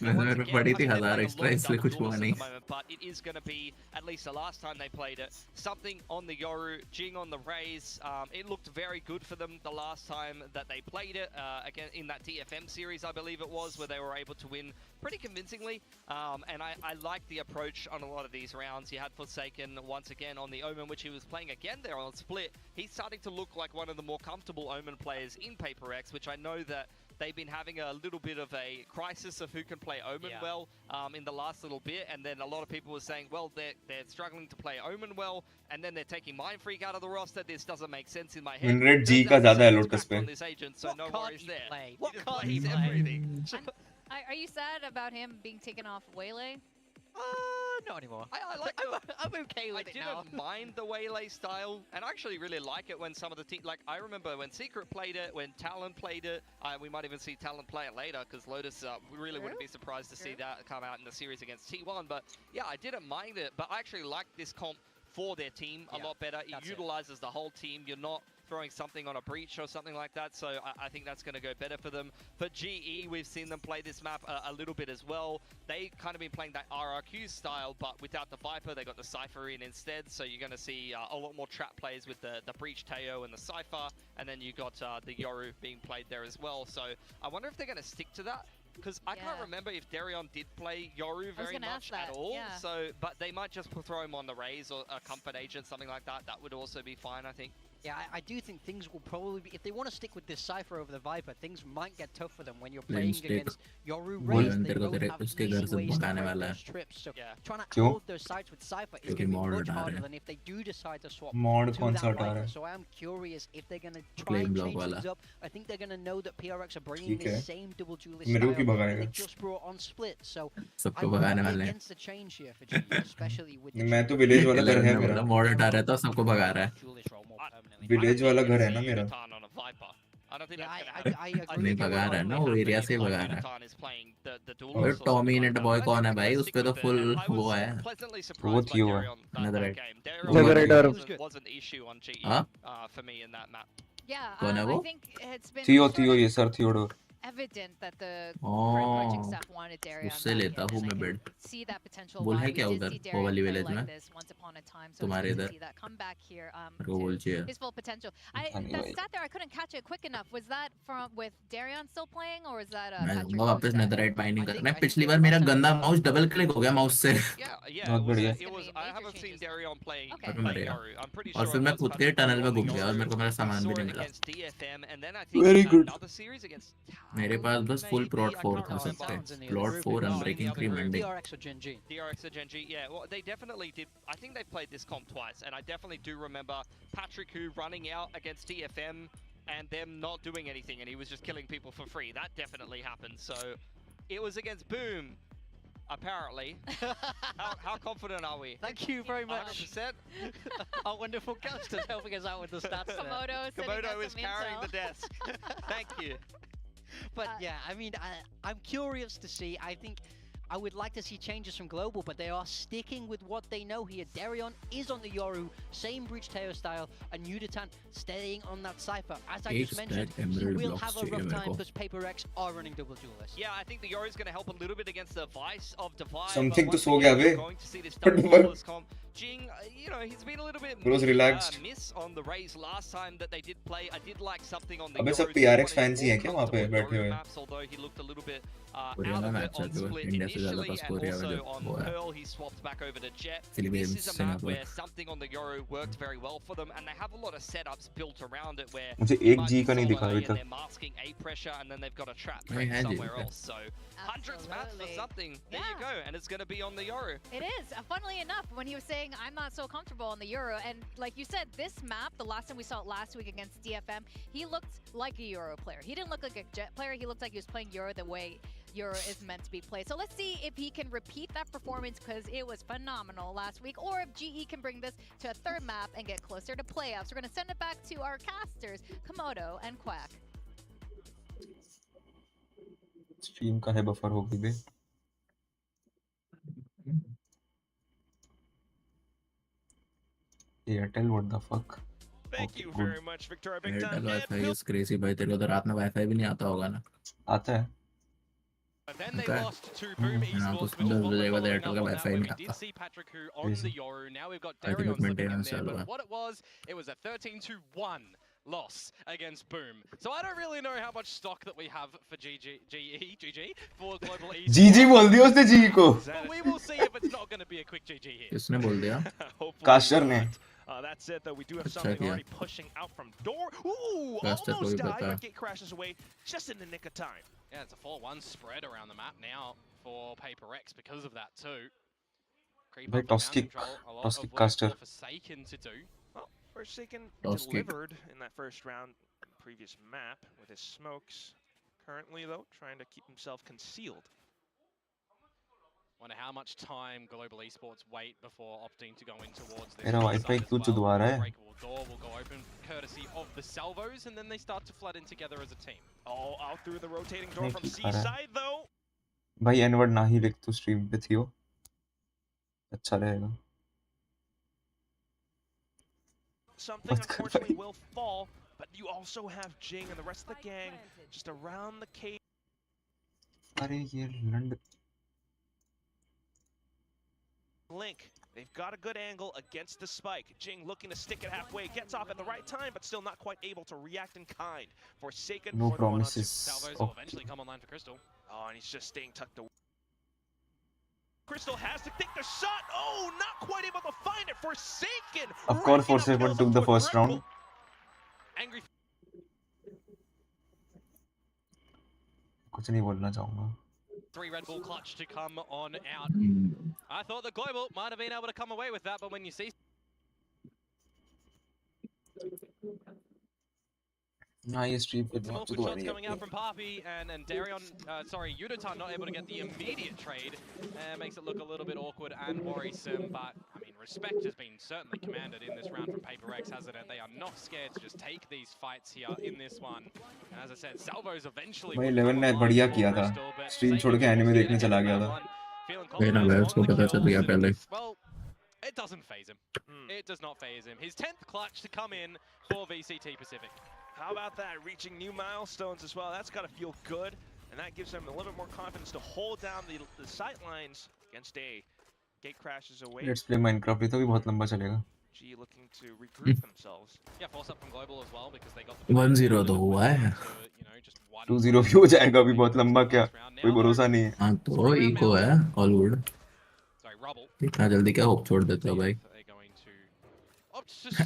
मेरे में पड़ी थी 1000 एक्स्ट्रा, इसलिए कुछ हुआ नहीं। But it is going to be, at least the last time they played it, something on the Yoru, Jing on the Rays. It looked very good for them the last time that they played it, again in that TFM series, I believe it was, where they were able to win pretty convincingly. And I like the approach on a lot of these rounds. You had Forsaken once again on the Omen, which he was playing again there on Split. He's starting to look like one of the more comfortable Omen players in PaperX, which I know that they've been having a little bit of a crisis of who can play Omen well in the last little bit, and then a lot of people were saying, well, they're struggling to play Omen well, and then they're taking Mind Freak out of the roster. This doesn't make sense in my head. Winrate G का ज़्यादा है Lotus पे। On this agent, so no worries there. What He can't plays he play? everything. Are you sad about him being taken off Waylay? Not anymore. I'm okay with I it now. didn't mind the Waylay style, and I actually really like it when some of the team, like I remember when Secret played it, when Talon played it. We might even see Talon play it later because Lotus, we really wouldn't be surprised to see that come out in the series against T1. But yeah, I didn't mind it, but I actually like this comp for their team a lot better. It utilizes the whole team. You're not throwing something on a breach or something like that, so I think that's going to go better for them. For GE, we've seen them play this map a little bit as well. They kind of been playing that RRQ style, but without the Viper, they got the Cypher in instead, so you're going to see a lot more trap plays with the breach Teo and the Cypher, and then you got the Yoru being played there as well. So I wonder if they're going to stick to that, because I can't remember if Darion did play Yoru very much at all. So, but they might just throw him on the Raze or a Comfort Agent, something like that. That would also be fine, I think. Yeah, I do think things will probably be, if they want to stick with this Cypher over the Viper, things might get tough for them when you're playing against Yoru Raze. They both have easy ways to break those trips, so trying to hold those sides with Cypher is going to be much harder than if they do decide to swap to that Viper. So I am curious if they're going to try and change things up. I think they're going to know that PRX are bringing this same double duelist style that they just brought on Split, so I'm against the change here for GE, especially with the मैं तो village वाला घर है मेरा। Mod हटा रहा था, सबको भगा रहा है। विलेज वाला घर है ना मेरा। नहीं भगा रहा है ना, वो एरिया से भगा रहा है। और टॉमी नेट बॉय कौन है भाई? उस पे तो फुल वो है। वो थियो है। नेदरराइटर। हाँ? Yeah, कौन है वो? I think it's been थियो ये sir Theodore. evident that the current coaching staff wanted Darion उससे back लेता in, हूँ and I मैं can bed see that potential बोल why है we क्या did उधर see वो Darion वाली play विलेज like में this once upon a time. So तुम्हारे it's good इधर to see that come back here मेरे को बोल to चाहिए his full potential. That stat there, I couldn't catch it quick enough. Was that from with Darion still playing, or is that मैं Patrick? जाऊंगा वापस netherite binding I करने think पिछली the बार मेरा last time गंदा we mouse saw double click हो गया mouse से Yeah, बहुत बढ़िया it was. I haven't seen Darion play Okay. और मैं मर गया Yoru. I'm pretty और sure फिर it मैं was खुद के Patrick टनल में on the घुस गया और Yoru. मेरे को मेरा We सामान saw भी नहीं it मिला against DFM, and then I think Very in good. another series against मेरे पास बस full maybe, plot I 4 can't था सब remember. पे plot 4 unbreaking 3 Monday PRX or Gen G. DRX or Gen G, yeah. Well, they definitely did. I think they played this comp twice, and I definitely do remember Patrick who running out against DFM and them not doing anything, and he was just killing people for free. That definitely happened. So it was against Boom, apparently. how confident are we? Thank you very much. 100%. Our wonderful guest is helping us out with the stats there. Komodo is carrying the desk. Thank you. But yeah, I mean, I'm curious to see. I think I would like to see changes from Global, but they are sticking with what they know here. Darion is on the Yoru, same Breach Teo style, and Yudatan staying on that Cypher. As I just mentioned, he will have a rough time because PRX are running double duelists. Yeah, I think the Yoru is going to help a little bit against the Vice of Divide. Something to but so once gaya again, be. we're going to see this double duelist comp. Jing, you know, he's been a little bit Bro's relaxed. miss on the Rays last time that they did play. I did like something on the अबे सब Yoru. PRX fans ही हैं क्या वहाँ पे बैठे हुए? Maps, although he looked a little bit out Korea of में it match on चल रहा split है इंडिया से ज्यादा initially, पास and कोरिया में also जो on वो है Pearl he swapped back over to Jet. Philippines This is a map where Singapore something on the Yoru worked very well for them, and they have a lot of setups built around it where मुझे you एक might G be का नहीं solo दिखा A अभी and तक they're masking A pressure, and then they've got a trap नहीं है जी somewhere else. So hundreds maps for something. There you go, and it's going to be on the Yoru. It is. Funnily enough, when he was saying, I'm not so comfortable on the Euro, and like you said, this map, the last time we saw it last week against DFM, he looked like a Euro player. He didn't look like a Jet player. He looked like he was playing Euro the way Euro is meant to be played. So let's see if he can repeat that performance, because it was phenomenal last week, or if GE can bring this to a third map and get closer to playoffs. We're going to send it back to our casters, Komodo and Quack. Stream का है buffer हो गई बे Airtel what the fuck Thank you very much, Victoria. Big Airtel time. Wifi is crazy भाई तेरे को तो रात में वाईफाई भी नहीं आता होगा ना आता है Then they Okay. lost to Boom हाँ तो Esports, उसमें which is 10 what बजे we're के बाद following एयरटेल up का on that, वाईफाई where नहीं we did आता see Patrick who on the Yoru. Now we've got I think Darion it slipping in maintenance there, चल रहा but है what it was a 13-1 loss against Boom. So I don't really know how much stock that we have for GG for Global Esports. जीजी बोल दिया उसने जी को But we will see if it's not going to be a quick GG here. किसने बोल दिया caster ने That's it, though. We do have अच्छा something किया already pushing out from door. Ooh, caster को भी almost died, पता but gate crashes away just in the nick of time. Yeah, it's a 4-1 spread around the map now for PRX because of that too. Creep भाई up the toss ground kick control, a lot toss of kick work caster for Forsaken to do. Well, Forsaken Toss kick. delivered in that first round, previous map with his smokes. Currently, though, trying to keep himself concealed. Wonder how much time Global Esports wait before opting to go in towards this. मेरा wifi क्यों चुदवा रहा है Breakable door will go open courtesy of the salvos, and then they start to flood in together as a team. All out through the rotating door नहीं from ठीक आ रहा है C-side, though. भाई एनवर्ड ना ही लिख तू स्ट्रीम पे थियो अच्छा रहेगा Something मत कर unfortunately भाई will fall, but you also have Jing and the rest of the gang just around the cave. अरे ये लंड Link, they've got a good angle against the spike. Jing looking to stick it halfway, gets off at the right time, but still not quite able to react in kind. Forsaken no for the 1-on-2. promises Salvos will eventually come online for Crystal. Oh, and he's just staying tucked away. Crystal has to take the shot. Oh, not quite able to find it. Forsaken. of course Forsaken took the first round Angry कुछ नहीं बोलना चाहूंगा 3 Red Bull clutch to come on out. I thought the Global might have been able to come away with that, but when you see ना ये stream पे some बहुत awkward चुदवा shots रही coming out from Papi and Darion, Yudatan not able to get the immediate trade, makes it look a little bit awkward and worrisome, but I mean, respect has been certainly commanded in this round from PRX, hasn't it? They are not scared to just take these fights here in this one. And as I said, Salvos eventually भाई would 11 come ने online बढ़िया for किया था Crystal, but stream छोड़ के Forsaken anime forced देखने it चला into गया that था one. Feeling वही ना confident उसको on the पता चल गया kills, पहले and, well, it doesn't phase him. It does not phase him. His 10th clutch to come in for VCT Pacific. How about that? Reaching new milestones as well. That's got to feel good. And that gives them a little bit more confidence to hold down the sight lines against A. Gate crashes away. Let's play Minecraft. ये तो भी बहुत लंबा चलेगा. G looking to regroup themselves. Yeah, force up from global as well because they got 1-0 तो हुआ है. 2-0 भी हो जाएगा अभी बहुत लंबा क्या कोई भरोसा नहीं है. हाँ तो इको है all good. इतना जल्दी क्या होप छोड़ देते हो भाई.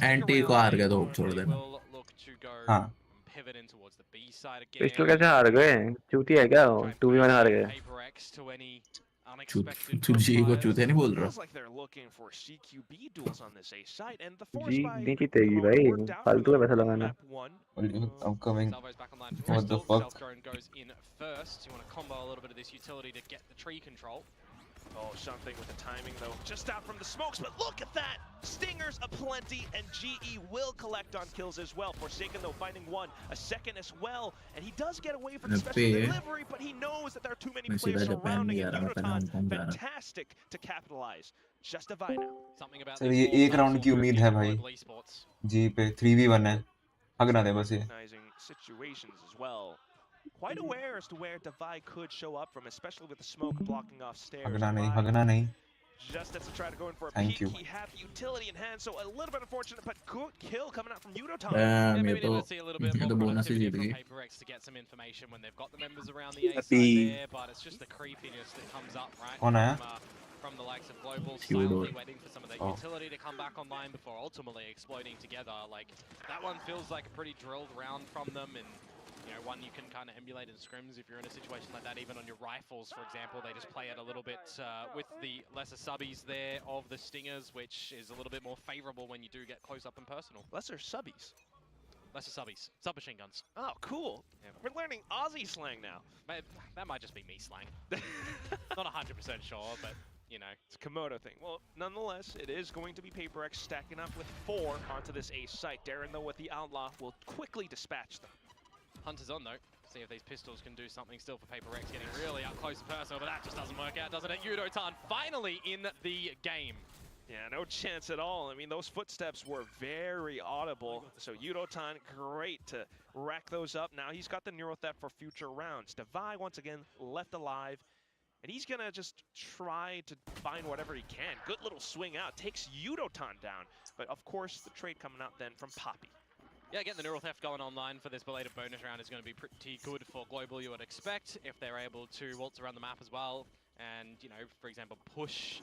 एंटी को हार गया तो होप छोड़ देना. हाँ. पिस्टल कैसे हार गए? चूती है क्या? 2v1 हार गए. जी को चूते नहीं बोल रहा. जी नहीं जीतेगी भाई. फालतू का पैसा लगाना. Upcoming. What the fuck? Oh, something with the timing though. Just out from the smokes, but look at that! Stingers aplenty, and GE will collect on kills as well. Forsaken though finding one, a second as well, and he does get away from the special delivery, but he knows that there are too many players surrounding him. Yudotan, fantastic to capitalize. Just a Divine now. Something about ये एक round की उम्मीद है भाई. जी पे 3v1 है. भागना दे बस ये. Situations as well. Quite aware as to where Divide could show up from, especially with the smoke blocking off stairs. भागना नहीं. Just as to try to go in for a Thank peek, you. he had the utility in hand, so a little bit unfortunate, but good kill coming out from Yudotan. ये तो bonus ही जीत गई. PRX to get some information when they've got the members around the A side there, but it's just the creepiness that comes up from the likes of Global, silently waiting for some of that utility to come back online before ultimately exploding together. Like that one feels like a pretty drilled round from them, and you know, one you can kind of emulate in scrims if you're in a situation like that. Even on your rifles, for example, they just play it a little bit with the lesser subbies there of the Stingers, which is a little bit more favorable when you do get close up and personal. Lesser subbies? Lesser subbies. Submachine guns. Oh, cool. Yeah. We're learning Aussie slang now. That might just be me slang. Not 100% sure, but you know. It's a Komodo thing. Well, nonetheless, it is going to be PRX stacking up with 4 onto this A site. Darren, though, with the Outlaw, will quickly dispatch them. Hunter's on though. See if these pistols can do something still for PRX, getting really up close and personal, but that just doesn't work out, doesn't it? Yudotan finally in the game. Yeah, no chance at all. I mean, those footsteps were very audible. So Yudotan, great to rack those up. Now he's got the Neuro Theft for future rounds. Divide, once again, left alive. And he's going to just try to find whatever he can. Good little swing out. Takes Yudotan down. But, of course, the trade coming out then from Poppy. Yeah, getting the Neural Theft going online for this belated bonus round is going to be pretty good for Global, you would expect, if they're able to waltz around the map as well. And, you know, for example, push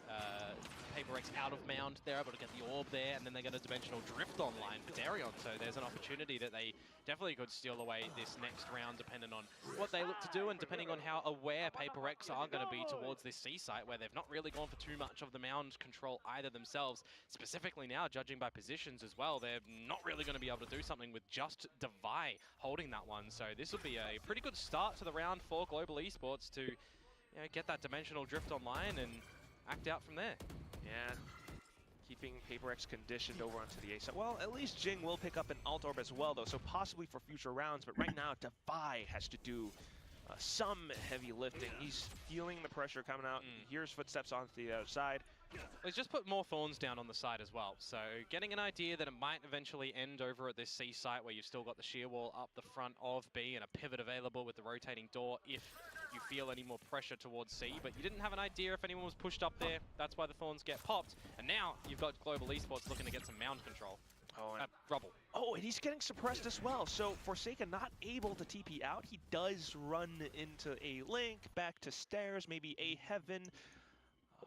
PRX out of Mound. They're able to get the orb there, and then they get a Dimensional Drift online for Darion. So there's an opportunity that they definitely could steal away this next round, depending on what they look to do, and depending on how aware PRX are going to be towards this C site, where they've not really gone for too much of the Mound control either themselves. Specifically now, judging by positions as well, they're not really going to be able to do something with just Divide holding that one. So this will be a pretty good start to the round for Global Esports to get that Dimensional Drift online and act out from there. Yeah, keeping PRX conditioned over onto the A side. Well, at least Jing will pick up an Alt Orb as well, though, so possibly for future rounds. But right now, Divide has to do some heavy lifting. He's feeling the pressure coming out. He hears footsteps onto the other side. He's just put more thorns down on the side as well. So getting an idea that it might eventually end over at this C site where you've still got the shear wall up the front of B and a pivot available with the rotating door if you feel any more pressure towards C, but you didn't have an idea if anyone was pushed up there. That's why the thorns get popped. And now you've got Global Esports looking to get some Mound control. Rubble. Oh, and he's getting suppressed as well. So Forsaken not able to TP out. He does run into a link, back to stairs, maybe a heaven.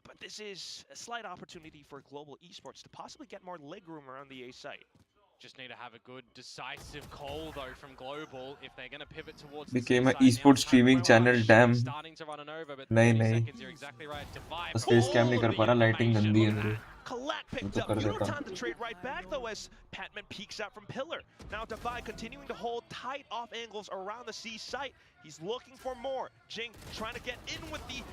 But this is a slight opportunity for Global Esports to possibly get more leg room around the A site. Just need to have a good decisive call though from Global if they're going to pivot towards became an esports streaming channel. Damn. नहीं उसके scam नहीं कर पा रहा, lighting गंदी है मेरी. Collect picked up. Yudotan to trade right back though as Patman peeks out from Pillar. Now Divide continuing to hold tight off angles around the C site. He's looking for more. Jing trying to get in with the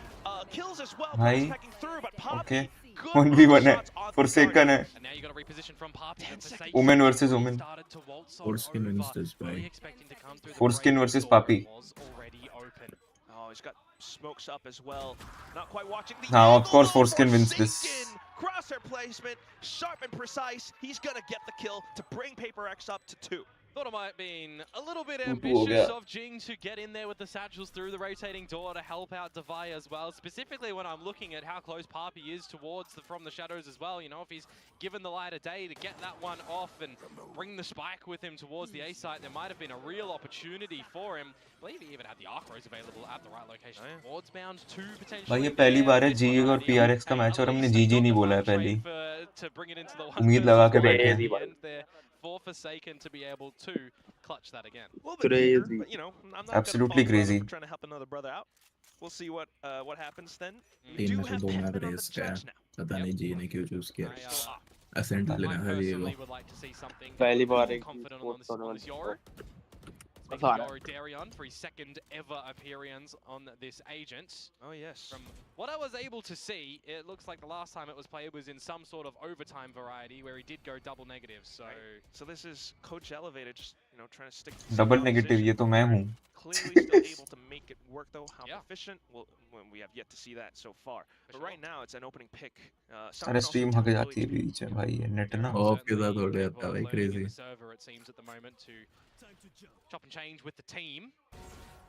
kills as well. Bhai, through, but Poppy, okay. 1v1 है. Forsaken है. And now you got to reposition from Poppy. Women versus women. Forskin wins this, bhai. Forskin versus Poppy. Oh, he's got smokes up as well. Not quite watching the Now, of course, Forskin wins this. Crosshair placement, sharp and precise. He's gonna get the kill to bring PRX up to 2. Thought it might have been a little bit 2-2 हो गया. ambitious of Jing to get in there with the satchels through the rotating door to help out Devai as well. Specifically when I'm looking at how close Papi is towards from the shadows as well. You know, if he's given the light of day to get that one off and bring the spike with him towards the A site, there might have been a real opportunity for him. I believe he even had the arc rows available at the right location. Towards bound 2 potentially. भाई ये पहली बार है जी और PRX का match और हमने GG नहीं बोला है पहली. उम्मीद लगा के बैठे हैं. For Forsaken to be able to clutch that again. Crazy. But, you know, I'm not Absolutely crazy. Trying to help another brother out. We'll see what happens then. We Team do में से have 2 match Penman on the race का है. judge now. पता नहीं जी ने क्यों choose किया. Ascent लेना है ये वो. पहली बार एक confident on this Yoro. Yoro Darion for his second ever appearance on this agent. Oh yes. From what I was able to see, it looks like the last time it was played was in some sort of overtime variety where he did go double negative. So, so this is Coach Elevated, just trying to stick. Double negative ये तो मैं हूँ. Clearly still able to make it work though. How efficient? Well, we have yet to see that so far. But right now it's an opening pick. अरे stream हक जाती है बीच में भाई ये net ना. Off के साथ हो गया था भाई crazy. It seems at the moment to chop and change with the team.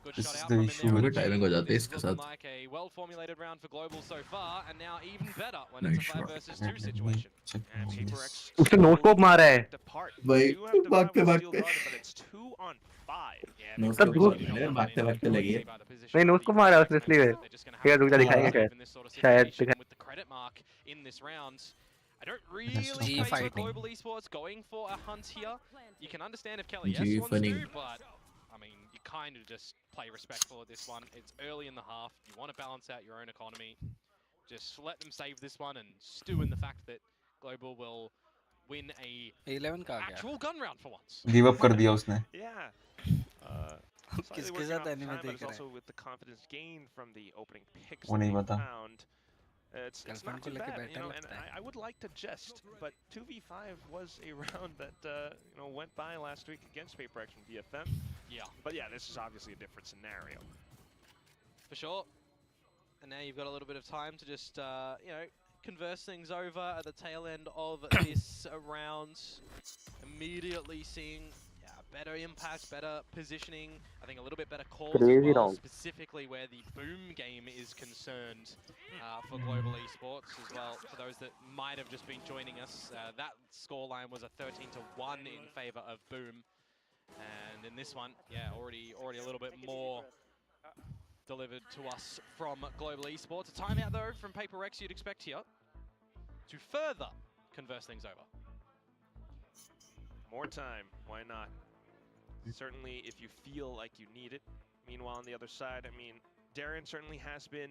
Good This shot is out the from issue. him there. Good timing हो जाती है इसके Looking साथ. like a well-formulated round for Global so far, and now even better when it's a 5 versus 2 situation. And PRX उसने no scope मारा है. भाई भागते भागते. but it's 2 on 5. No scope भागते भागते लगी है. नहीं नो स्कोप मारा उसने इसलिए. यार रुक जा दिखाएंगे शायद. With the credit mark in this round. I don't really think for Global Esports going for a hunt here. You can understand if Kelly S wants to, but I mean, you kind of just play respectful at this one. It's early in the half. You want to balance out your own economy. Just let them save this one and stew in the fact that Global will win a 11 का actual gun round for once. Give up कर दिया उसने. Yeah. किसके साथ anime देख रहे हैं? Also with the confidence gained from the opening picks वो नहीं पता. It's not too bad, you know, and I would like to jest, but 2v5 was a round that went by last week against PRX from VFM. Yeah. But yeah, this is obviously a different scenario. For sure. And now you've got a little bit of time to just, converse things over at the tail end of this round. Immediately seeing better impact, better positioning, I think a little bit better calls as well, specifically where the boom game is concerned for Global Esports as well. For those that might have just been joining us, that scoreline was a 13-1 in favor of boom. And in this one, already a little bit more delivered to us from Global Esports. A timeout though from PRX you'd expect here to further converse things over. More time, why not? Certainly if you feel like you need it. Meanwhile, on the other side, I mean, Darren certainly has been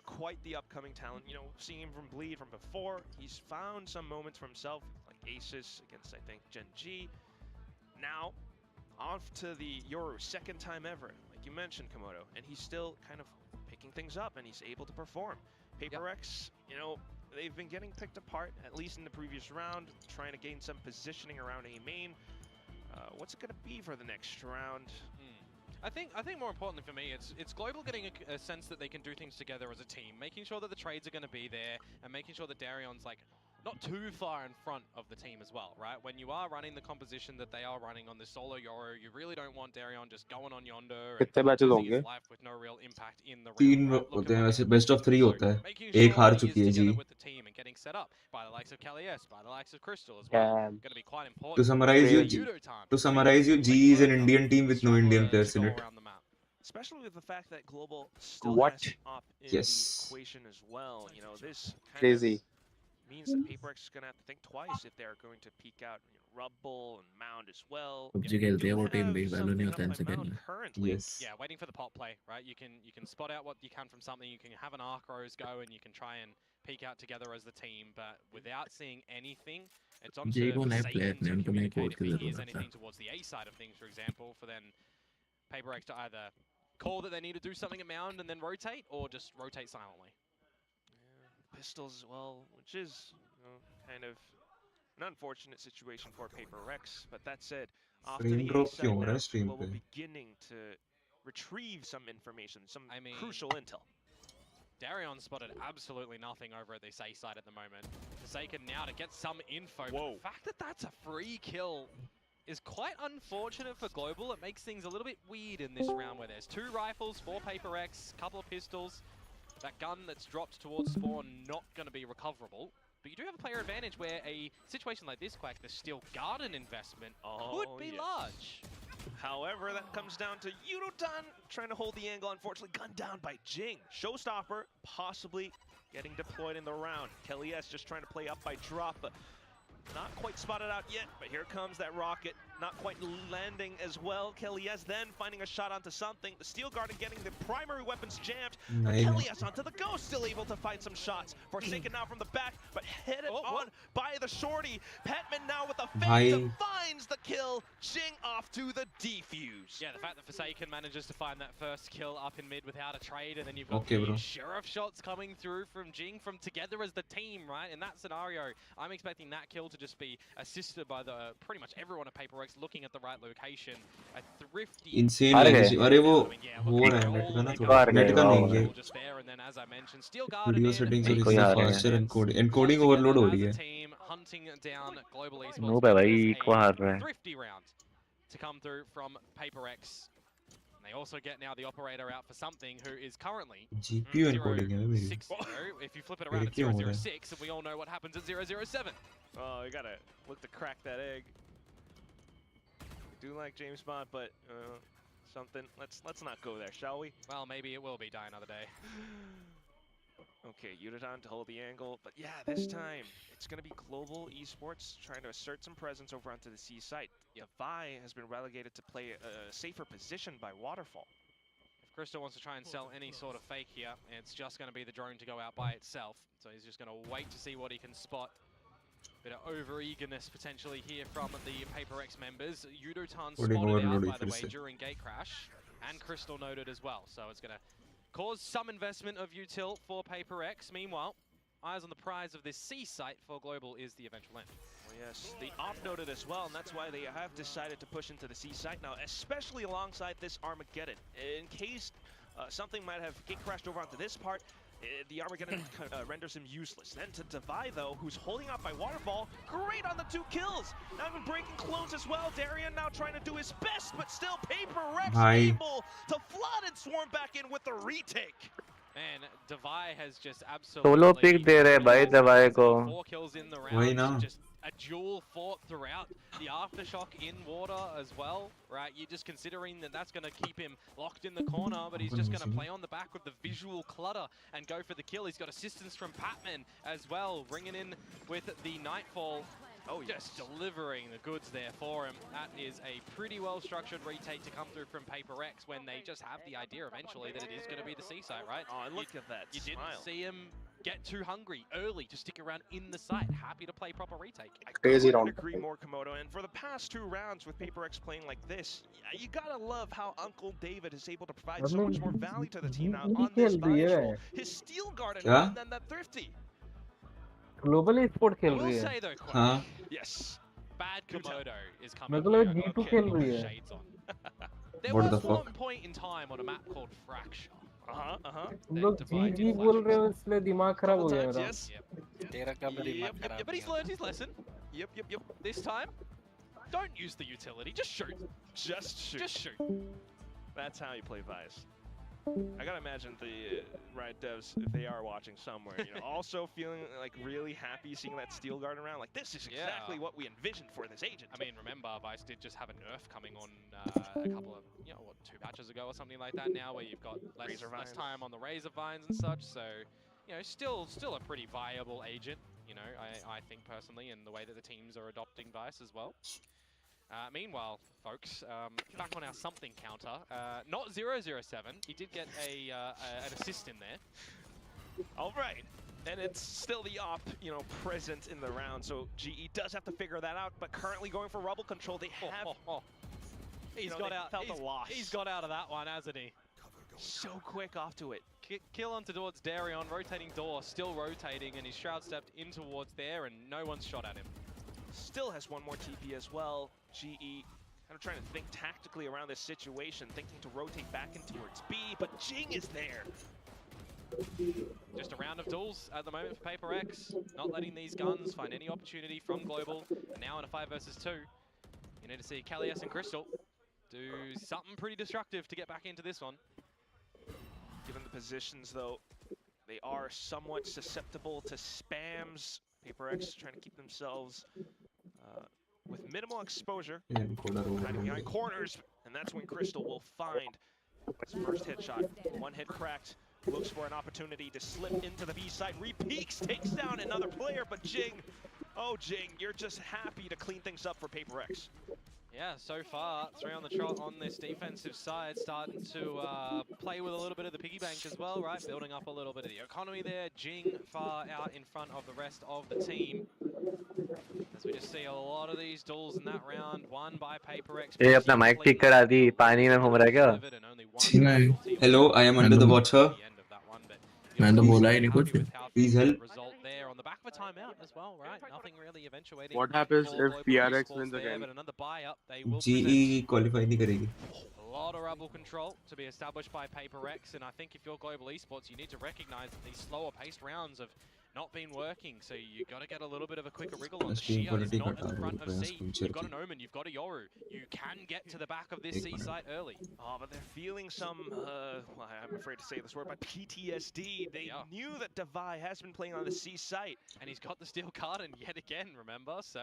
quite the upcoming talent. You know, seeing him from Bleed from before, he's found some moments for himself, like Aces against, I think, Gen G. Now, off to the Yoru, second time ever, like you mentioned, Komodo, and he's still kind of picking things up, and he's able to perform. PRX, you know, they've been getting picked apart, at least in the previous round, trying to gain some positioning around A main. What's it going to be for the next round? I think more importantly for me, it's Global getting a sense that they can do things together as a team, making sure that the trades are going to be there, and making sure that Darion's like not too far in front of the team as well, right? When you are running the composition that they are running on this solo Yoro, you really don't want Darion just going on yonder and losing his life with no real impact in the तीन round. होते हैं वैसे best of 3 होता है. एक हार चुकी है जी. With the team and getting set up by the likes of Kalias, by the likes of Crystal as well. Going to be quite important. To summarize you, G is an Indian team with no Indian players in it. Especially with the fact that Global still has op in the equation as well. You know, this kind of means that PRX is going to have to think twice if they're going to peek out Rubble and Mound as well. PUBG खेलते हैं वो team भी value नहीं होता इनसे खेलना. Yes. Yeah, waiting for the pot play, right? You can spot out what you can from something. You can have an arc rose go, and you can try and peek out together as the team. But without seeing anything, it's on to Forsaken to communicate if he hears anything towards the A side of things, for example, for then PRX to either call that they need to do something at Mound and then rotate, or just rotate silently. Pistols as well, which is kind of an unfortunate situation for PRX. But that said, after the A side now, we're beginning to retrieve some information, some crucial intel. Darion spotted absolutely nothing over at this A side at the moment. Forsaken now to get some info. But the fact that that's a free kill is quite unfortunate for Global. It makes things a little bit weird in this round where there's 2 rifles, 4 Paper X, couple of pistols. That gun that's dropped towards spawn not going to be recoverable. But you do have a player advantage where a situation like this, Quack, the Steel Garden investment could be large. However, that comes down to Yudotan trying to hold the angle. Unfortunately, gunned down by Jing. Showstopper possibly getting deployed in the round. Kelly S just trying to play up by drop. Not quite spotted out yet, but here comes that rocket. Not quite landing as well. Kelly S then finding a shot onto something. The Steel Garden getting the primary weapons jammed. But Kelly S onto the go, still able to find some shots. Forsaken now from the back, but headed on by the shorty. Petman now with a fake finds the kill. Jing off to the defuse. Yeah, the fact that Forsaken manages to find that first kill up in mid without a trade, and then you've got the Sheriff shots coming through from Jing from together as the team, right? In that scenario, I'm expecting that kill to just be assisted by the pretty much everyone at Paper X looking at the right location. A thrifty insane अरे वो हो रहा है net का नहीं है just there, and then as I mentioned, Steel Garden video settings और इससे फास्टर एनकोडिंग ओवरलोड हो रही है hunting down Global Esports. Noob है भाई को हार रहा है Thrifty round to come through from Paper X. And they also get now the operator out for something who is currently GPU encoding है मेरी 0-6-0. If you flip it around at 0-0-6, and we all know what happens at 0-0-7. Oh, you gotta look to crack that egg. I do like James Bond, but something. Let's not go there, shall we? Well, maybe it will be Die Another Day. Okay, Yudotan to hold the angle, but yeah, this time it's gonna be Global Esports trying to assert some presence over onto the C site. Yavai has been relegated to play a safer position by Waterfall. If Crystal wants to try and sell any sort of fake here, it's just going to be the drone to go out by itself. So he's just going to wait to see what he can spot. Bit of over-eagerness potentially here from the Paper X members. Yudotan spotted out, by the way, during gate crash, and Crystal noted as well. So it's going to cause some investment of util for Paper X. Meanwhile, eyes on the prize of this C site for Global is the eventual end. Well, yes, the off noted as well, and that's why they have decided to push into the C site now, especially alongside this Armageddon. In case something might have gate crashed over onto this part, the Armageddon renders him useless. Then to Divide, though, who's holding out by Waterfall, great on the 2 kills. Now even breaking clones as well. Darian now trying to do his best, but still Paper Rex able to flood and swarm back in with the retake. Man, Divide has just absolutely solo pick दे रहे भाई Divide को. 4 kills in the round. Just a duel fought throughout the aftershock in water as well, right? You're just considering that that's going to keep him locked in the corner, but he's just going to play on the back with the visual clutter and go for the kill. He's got assistance from Patman as well, bringing in with the Nightfall. Oh, just delivering the goods there for him. That is a pretty well-structured retake to come through from Paper X when they just have the idea eventually that it is going to be the C-site, right? Oh, and look at that You didn't see him get too hungry early to stick around in the site. Happy to play proper retake. I couldn't agree more, Komodo. And for the past 2 rounds with Paper X playing like this, you gotta love how Uncle David is able to provide so much more value to the team now on this visual. His Steel Garden and then that Thrifty. Global Esports खेल I रही will है. say though, Yes. Bad Komodo is coming. मेरे को लगा G2 खेल रही है. Shades on. There was one point in time on a map called Fracture. तुम लोग GG बोल रहे हो इसलिए दिमाग खराब हो गया मेरा. तेरा कब दिमाग खराब? But he's learned his lesson. Yep. This time, don't use the utility. Just shoot. Just shoot. Just shoot. That's how you play Vice. I gotta imagine the Riot devs, if they are watching somewhere, you know, also feeling like really happy seeing that Steel Garden around. Like, this is exactly what we envisioned for this agent. I mean, remember, Vice did just have a nerf coming on a couple of, 2 patches ago or something like that now, where you've got less time on the Razor Vines and such. So, still a pretty viable agent, I think personally, in the way that the teams are adopting Vice as well. Meanwhile, folks, back on our something counter, not 007. He did get an assist in there. All right. And it's still the op, present in the round, so GE does have to figure that out, but currently going for rubble control, they have... He's got out of that one, hasn't he? So quick off to it. Kill onto towards Darion, rotating door, still rotating, and his Shroud stepped in towards there, and no one's shot at him. Still has one more TP as well. GE kind of trying to think tactically around this situation, thinking to rotate back in towards B, but Jing is there. Just a round of duels at the moment for Paper X, not letting these guns find any opportunity from Global. Now in a 5 versus 2. You need to see Kalias and Crystal do something pretty destructive to get back into this one. Given the positions, though, they are somewhat susceptible to spams. PRX trying to keep themselves with minimal exposure, hiding behind corners, and that's when Crystal will find his first headshot. One hit cracked, looks for an opportunity to slip into the B side, repeaks, takes down another player, but Jing, oh Jing, you're just happy to clean things up for PRX. Yeah, so far, 3 on the trot on this defensive side, starting to play with a little bit of the piggy bank as well, right? Building up a little bit of the economy there. Jing far out in front of the rest of the team. As we just see a lot of these duels in that round, won by PRX. ये अपना mic ठीक करा दी, पानी में घूम रहा है क्या? नहीं. Hello, I am under the water. मैंने तो बोला ही नहीं कुछ. Please help. There on the back of a timeout as well, right? Nothing really eventuating. What happens if PRX wins again? But another buy-up, they will GE qualify नहीं करेगी. a lot of rebel control to be established by PRX, and I think if you're global esports, you need to recognize that these slower paced rounds have not been working, so you got to get a little bit of a quicker wriggle on. Shia is not at the front of C. You've got an Omen, you've got a Yoru. You can get to the back of this C site early. Oh, but they're feeling some, well, I'm afraid to say this word, but PTSD. They knew that Davai has been playing on the C site. And he's got the Steel Garden yet again, remember? So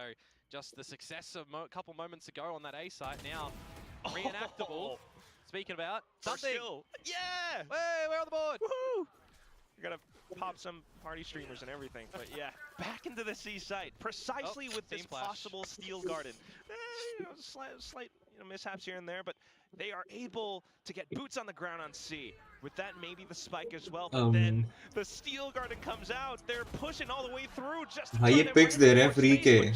just the success of a couple moments ago on that A site now reenactable. Speaking about something. Yeah! Hey, we're on the board! Woohoo! You're gonna pop some party streamers and everything, but yeah, back into the C site, precisely with this possible Steel Garden. You know, slight mishaps here and there, but they are able to get boots on the ground on C. With that, maybe the spike as well, but then the Steel Garden comes out. They're pushing all the way through just to हाँ ये picks दे रहे हैं free के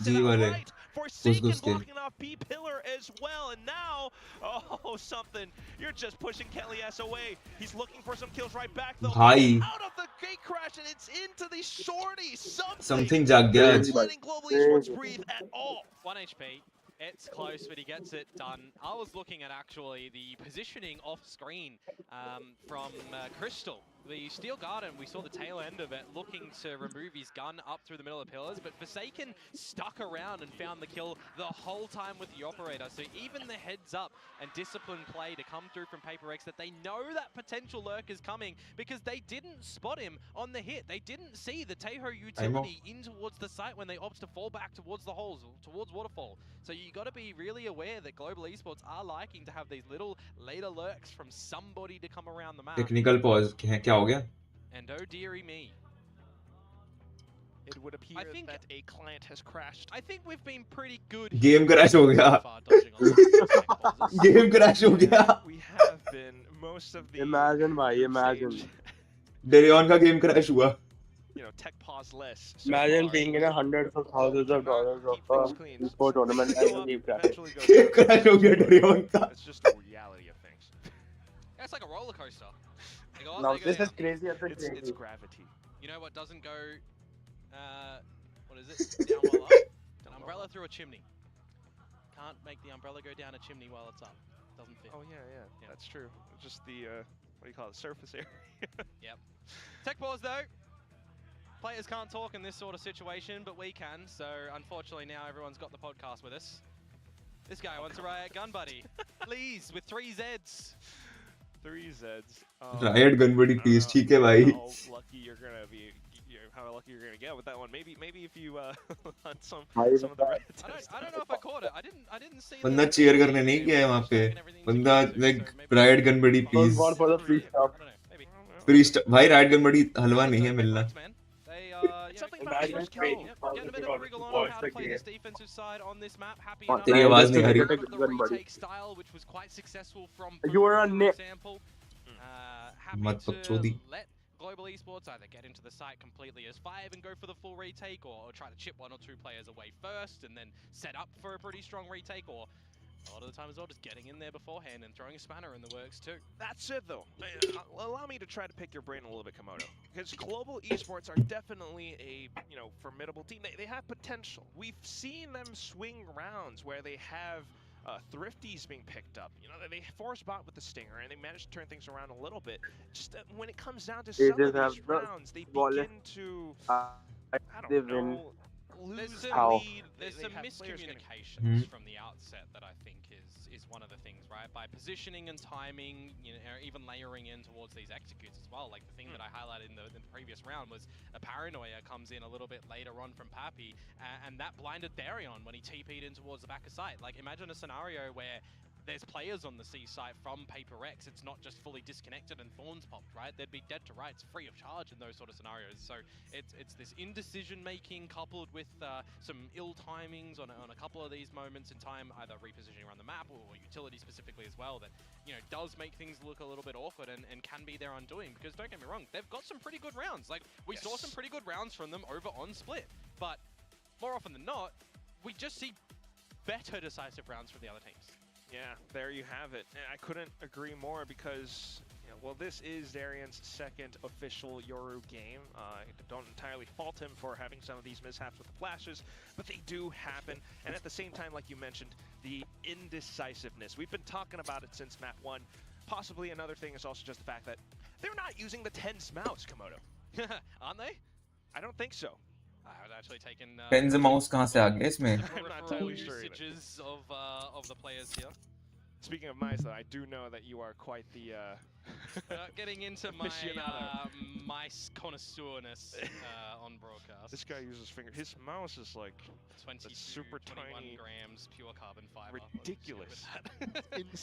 G वाले Forsaken blocking off B pillar as well, and now, oh, something. You're just pushing Kalias away. He's looking for some kills right back, though. भाई Out of the gate crash, and it's into the shorty. something जाग गया आज. Letting Global Esports breathe at all. 1 HP. It's close, but he gets it done. I was looking at actually the positioning off screen from Crystal. The Steel Garden, we saw the tail end of it, looking to remove his gun up through the middle of pillars, but Forsaken stuck around and found the kill the whole time with the operator. So even the heads up and disciplined play to come through from PRX, that they know that potential lurk is coming because they didn't spot him on the hit. They didn't see the Teho utility in towards the site when they opt to fall back towards the holes, towards Waterfall. So you got to be really aware that global esports are liking to have these little later lurks from somebody to come around the map. Technical pause. क्या हो गया? And oh dearie me. It would appear that a client has crashed. I think we've been pretty good. Game crash हो गया. Game crash हो गया. We have been most of the. Imagine, bhai, imagine. Darion का game crash हुआ. You know, tech pause less. Imagine being in hundreds of thousands of dollars of esport tournament and game crash. Game crash हो गया Darion का. It's just the reality of things. Yeah, it's like a roller coaster. Now this is crazy. It's gravity. You know what doesn't go? What is it? Down while up. An umbrella through a chimney. Can't make the umbrella go down a chimney while it's up. Doesn't fit. Oh yeah, that's true. It's just the what do you call it? Surface area. Yep. Tech pause though. Players can't talk in this sort of situation, but we can. So unfortunately now everyone's got the podcast with us. This guy wants a Riot Gun Buddy. Please, with 3 Zs. 3 Zs. Riot Gun Buddy, please. ठीक है भाई. How lucky you're gonna be. How lucky you're gonna get with that one. Maybe if you hunt some of the reds. I don't know if I caught it. I didn't see. बंदा cheer करने नहीं गया है वहाँ पे. बंदा like Riot Gun Buddy, please. For the free stuff. Free stuff. भाई Riot Gun Buddy हलवा नहीं है मिलना. तेरी आवाज नहीं आ रही. You are a Nick. मत बकचोदी. Global esports either get into the site completely as 5 and go for the full retake, or try to chip 1 or 2 players away first and then set up for a pretty strong retake, or a lot of the time as well just getting in there beforehand and throwing a spanner in the works too. That's it though. Allow me to try to pick your brain a little bit, Komodo. Because global esports are definitely a formidable team. They have potential. We've seen them swing rounds where they have Thrifties being picked up. You know, they force bot with the Stinger and they managed to turn things around a little bit. Just when it comes down to some of these rounds, they begin to, I don't know, lose there's the lead. There's some They have players getting- miscommunications from the outset that I think is one of the things, right? By positioning and timing, you know, or even layering in towards these executes as well. Like the thing that I highlighted in the previous round was a paranoia comes in a little bit later on from Pappy, and that blinded Darion when he TP'd in towards the back of site. Like imagine a scenario where there's players on the C site from PRX, it's not just fully disconnected and Thorns popped, right? They'd be dead to rights, free of charge in those sort of scenarios. So it's this indecision making coupled with some ill timings on a couple of these moments in time, either repositioning around the map or utility specifically as well, that, you know, does make things look a little bit awkward and can be their undoing. Because don't get me wrong, they've got some pretty good rounds. Like we saw some pretty good rounds from them over on Split, but more often than not, we just see better decisive rounds from the other teams. Yeah, there you have it. And I couldn't agree more because, you know, well, this is Darion's second official Yoru game. I don't entirely fault him for having some of these mishaps with the flashes, but they do happen. And at the same time, like you mentioned, the indecisiveness. We've been talking about it since map 1. Possibly another thing is also just the fact that they're not using the tense mouse, Komodo. Aren't they? I don't think so. I was actually taking pen से mouse कहाँ से आ गया इसमें? I'm not totally sure either. usages of the players here. Speaking of mice, though, I do know that you are quite the getting into my aficionado. mice connoisseurness on broadcast. This guy uses finger. His mouse is like 22, super 21 tiny, grams pure carbon fiber. ridiculous.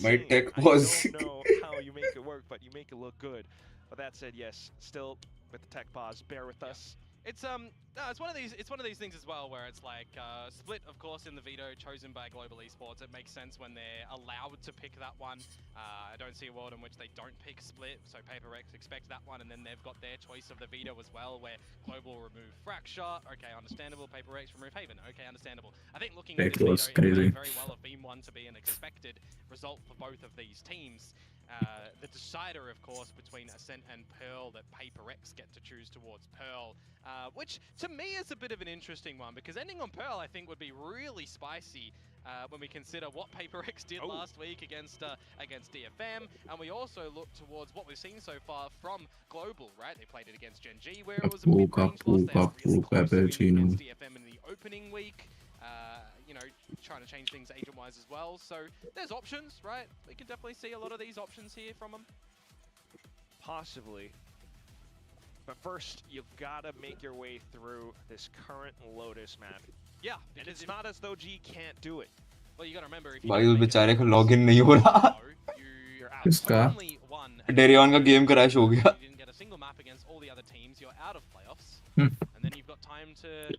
My Insane. tech I pause. don't know how you make it work, but you make it look good. But that said, yes, still with the tech pause, bear with us. It's it's one of these things as well where it's like Split, of course, in the veto chosen by Global Esports. It makes sense when they're allowed to pick that one. I don't see a world in which they don't pick Split, so PRX expect that one, and then they've got their choice of the veto as well, where Global remove Fracture, okay, understandable. PRX remove Haven, okay, understandable. I think looking at this veto, it may very well have been one to be an expected result for both of these teams. The decider, of course, between Ascent and Pearl, that PRX get to choose towards Pearl, which to me is a bit of an interesting one, because ending on Pearl I think would be really spicy when we consider what PRX did last week against DFM, and we also look towards what we've seen so far from Global, right? They played it against Gen G where it was a mid-range loss. They were really close to winning against DFM in the opening week. You know, trying to change things agent-wise as well. So there's options, right? We can definitely see a lot of these options here from them. Possibly. But first, you've got to make your way through this current Lotus map. Yeah, and it's not as though G can't do it. Well, you got to remember, if you भाई उस बेचारे का login नहीं हो रहा. किसका? Darien का game crash हो गया. You didn't get a single map against all the other teams. You're out of playoffs, and then you've got time to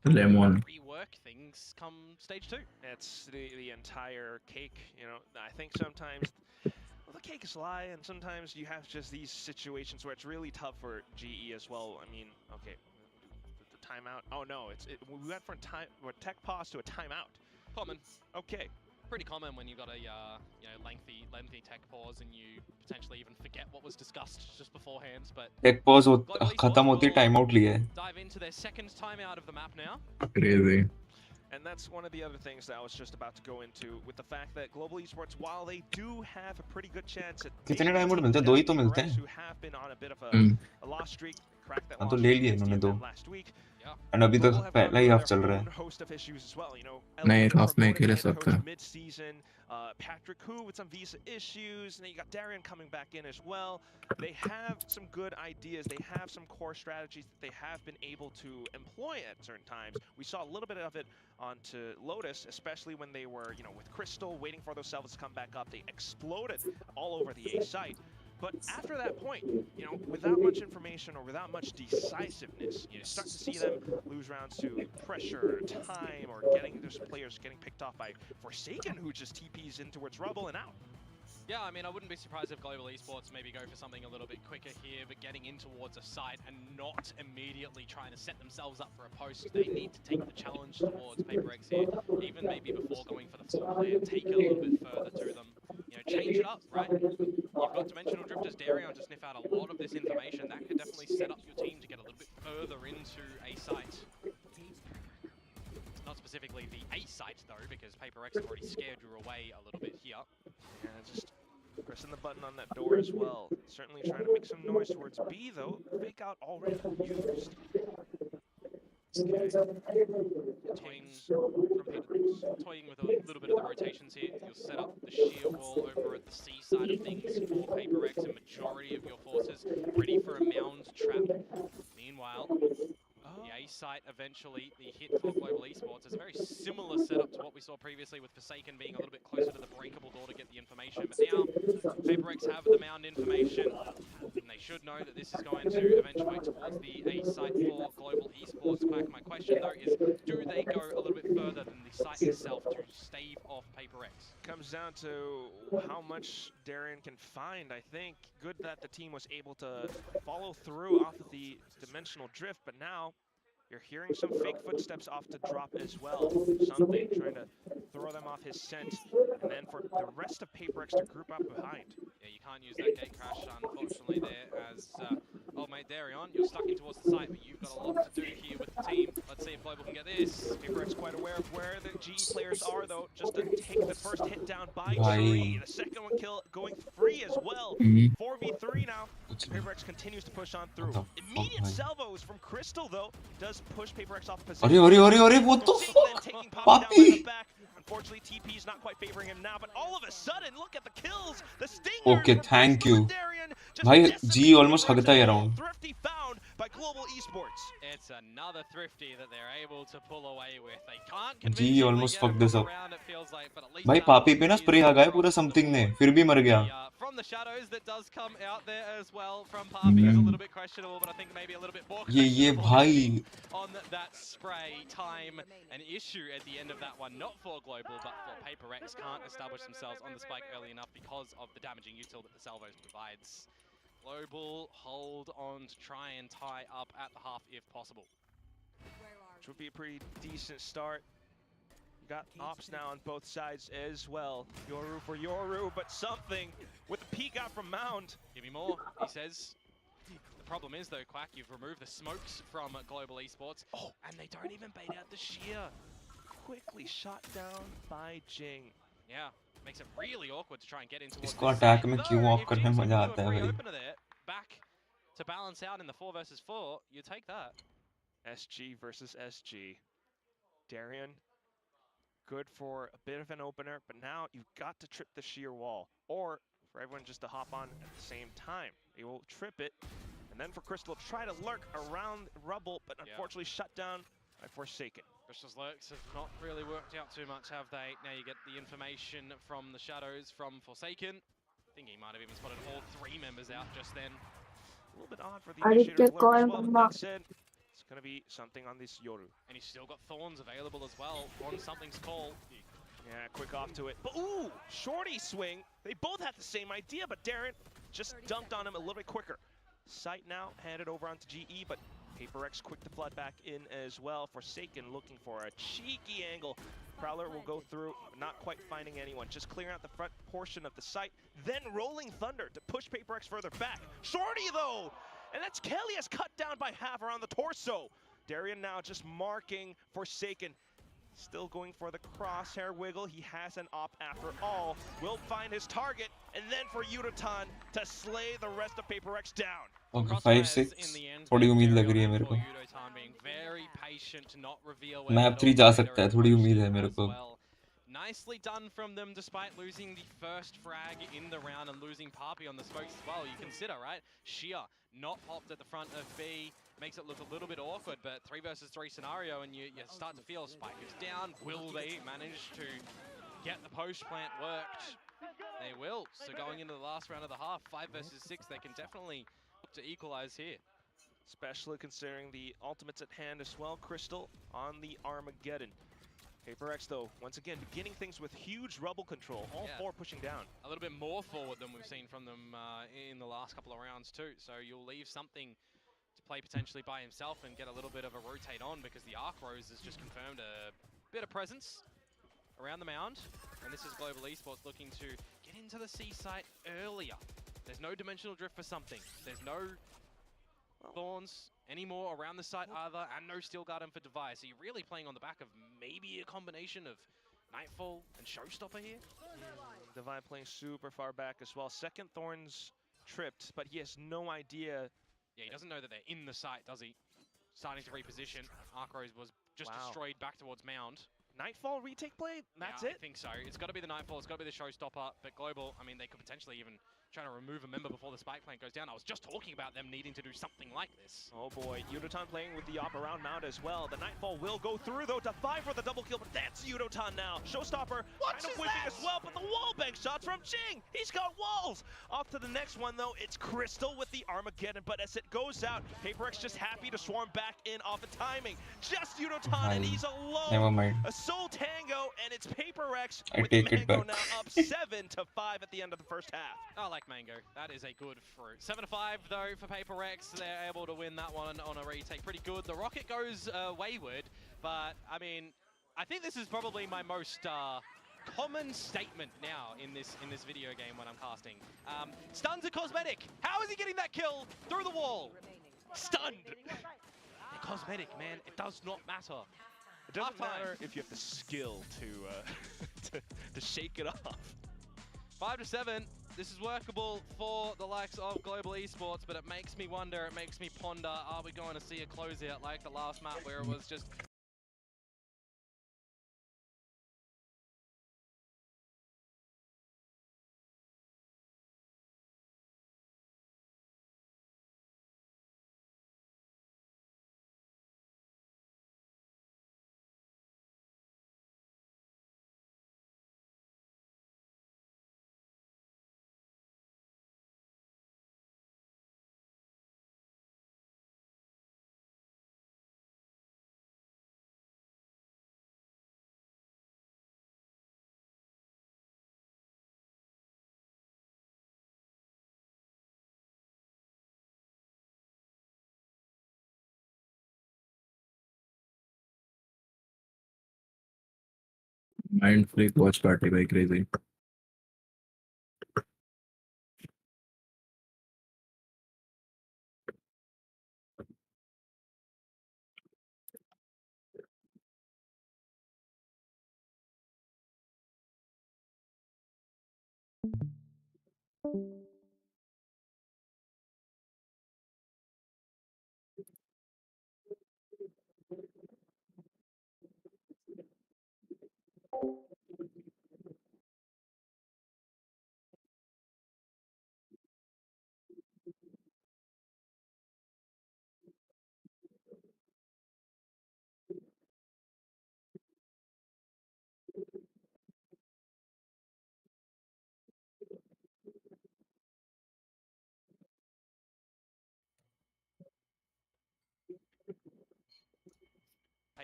rework things come stage 2. It's the entire cake, you know. I think sometimes, well, the cake is lie, and sometimes you have just these situations where it's really tough for GE as well. I mean, okay, the timeout. Oh no, we went from tech pause to a timeout. Common. Okay. Pretty common when you've got a you know, lengthy tech pause and you potentially even forget what was discussed just beforehand. But take pause खत्म होती time out लिया है. Dive into their second timeout of the map now. Crazy. And that's one of the other things that I was just about to go into, with the fact that Global Esports, while they do have a pretty good chance at कितने time out मिलते हैं? 2 ही तो मिलते हैं. who have been on a bit of a lost streak, cracked that तो lost ले streak लिए against इन्होंने DFM 2. last week. And अभी तक पहला ही हाफ चल रहा है. Host of issues as well, you know. नहीं हाफ में अकेले सकता. Mid-season, Patrick Hu with some visa issues, and then you got Darion coming back in as well. They have some good ideas. They have some core strategies that they have been able to employ at certain times. We saw a little bit of it onto Lotus, especially when they were, you know, with Crystal waiting for those salvos to come back up. They exploded all over the A site. But after that point, you know, without much information or without much decisiveness, you start to see them lose rounds to pressure, time, or there's players getting picked off by Forsaken, who just TPs in towards Rubble and out. Yeah, I mean, I wouldn't be surprised if Global Esports maybe go for something a little bit quicker here, but getting in towards a site and not immediately trying to set themselves up for a post. They need to take the challenge towards PRX here, even maybe before going for the full clear, take it a little bit further to them. You know, change it up, right? You've got Dimensional Drifters, Darion to sniff out a lot of this information. That could definitely set up your team to get a little bit further into a site. Not specifically the A site, though, because PRX have already scared you away a little bit here. Yeah, just pressing the button on that door as well. Certainly trying to make some noise towards B, though. Fake out already used. Toying with a little bit of the rotations here. You'll set up the sheer wall over at the C side of things for Paper X, and majority of your forces ready for a mound trap. Meanwhile, the A site eventually, the hit for Global Esports is a very similar setup to what we saw previously with Forsaken being a little bit closer to the breakable door to get the information. But now, Paper X have the mound information, and they should know that this is going to eventuate towards the A site for Global Esports. Quack, my question though is, do they go a little bit further than the site itself to stave off Paper X? Comes down to how much Darren can find. I think good that the team was able to follow through off of the dimensional drift, but now you're hearing some fake footsteps off to drop as well. Something trying to throw them off his scent, and then for the rest of Paper X to group up behind. Yeah, you can't use that gate crash, unfortunately, there as old mate Darion, you're stuck in towards the site, but you've got a lot to do here with the team. Let's see if Global can get this. Paper X quite aware of where the G players are, though, just to take the first hit down by Tree. The second one kill going free as well. 4v3 now. Paper X continues to push on through. Immediate salvos from Crystal, though, does push Paper X off the position. What the fuck? Papi! Unfortunately, TP is not quite favoring him now, but all of a sudden, look at the kills. The stinger. Okay, thank you. Bhai, G almost hagta hai around. Thrifty found by Global Esports. It's another thrifty that they're able to pull away with. They can't G almost fucked this up. Bhai, Papi pe na spray आ गया पूरा something ने, फिर भी मर गया. From the shadows that does come out there as well from Papi is a little bit questionable, but I think maybe a little bit more ये भाई. On that spray time, an issue at the end of that one, not for Global, but for Paper X. Can't establish themselves on the spike early enough because of the damaging util that the salvos provides. Global hold on to try and tie up at the half if possible. Which would be a pretty decent start. You got ops now on both sides as well. Yoru for Yoru, but something with the peek out from Mound. Give me more, he says. The problem is though, Quack, you've removed the smokes from Global Esports, and they don't even bait out the sheer. Quickly shot down by Jing. Yeah, makes it really awkward to try and get into. इसको attack में क्यों walk करने में मजा आता है भाई. Back to balance out in the 4 versus 4, you take that. SG versus SG. Darian, good for a bit of an opener, but now you've got to trip the sheer wall, or for everyone just to hop on at the same time. They will trip it, and then for Crystal to try to lurk around rubble, but unfortunately shut down by Forsaken. Crystal's lurks have not really worked out too much, have they? Now you get the information from the shadows from Forsaken. I think he might have even spotted all 3 members out just then. A little bit odd for the initiator to lurk as well, but that said, it's going to be something on this Yoru. And he's still got Thorns available as well on something's call. Yeah, quick off to it. But ooh, shorty swing. They both had the same idea, but Darren just dunked on him a little bit quicker. Sight now handed over onto GE, but Paper X quick to flood back in as well. Forsaken looking for a cheeky angle. Prowler will go through, not quite finding anyone. Just clearing out the front portion of the site. Then Rolling Thunder to push Paper X further back. Shorty though! And that's Kelly has cut down by half around the torso. Darian now just marking Forsaken. Still going for the crosshair wiggle. He has an op after all. Will find his target. And then for Yuratan to slay the rest of Paper X down. Okay, 5-6. थोड़ी उम्मीद लग रही है मेरे को. Map 3 जा सकता है, थोड़ी उम्मीद है मेरे को. Nicely done from them despite losing the first frag in the round and losing Papi on the smokes as well. You consider, right? Sheer not popped at the front of B. Makes it look a little bit awkward, but 3 versus 3 scenario and you start to feel Spike is down. Will they manage to get the post plant worked? They will. So going into the last round of the half, 5 versus 6, they can definitely look to equalize here. Especially considering the ultimates at hand as well. Crystal on the Armageddon. Paper X, though, once again, beginning things with huge rubble control. All 4 pushing down. A little bit more forward than we've seen from them in the last couple of rounds, too. So you'll leave something to play potentially by himself and get a little bit of a rotate on because the Arc Rose has just confirmed a bit of presence around the mound. And this is Global Esports looking to get into the C site earlier. There's no dimensional drift for something. There's no Thorns anymore around the site either, and no Steel Garden for Device. So you're really playing on the back of maybe a combination of Nightfall and Showstopper here? Divine playing super far back as well. Second Thorns tripped, but he has no idea. Yeah, he doesn't know that they're in the site, does he? starting to reposition. Arcros was just destroyed back towards Mound. Nightfall retake play? That's it? I think so. It's got to be the Nightfall, it's got to be the showstopper, but Global, I mean, they could potentially even try to remove a member before the spike plant goes down. I was just talking about them needing to do something like this. Oh boy, Yudotan playing with the op around Mound as well. The Nightfall will go through though to 5 for the double kill, but that's Yudotan now. Showstopper kind of whipping as well, but the wall bank shots from Jing. He's got walls. Off to the next one though, it's Crystal with the Armageddon, but as it goes out, PRX just happy to swarm back in off of timing. Just Yudotan and he's alone. Never mind. A soul tango, and it's PRX I with take it Mango back. now up 7-5 at the end of the first half. I like Mango. That is a good fruit. 7-5 though for PRX. They're able to win that one on a retake. Pretty good. The rocket goes wayward, but I mean, I think this is probably my most common statement now in this video game when I'm casting. Stun's a cosmetic. How is he getting that kill through the wall? Stunned. They're cosmetic, man. It does not matter. It doesn't matter if you have the skill to to shake it off. 5-7. This is workable for the likes of Global Esports, but it makes me wonder, it makes me ponder, are we going to see a closeout like the last map where it was just... Mind freak watch party by crazy.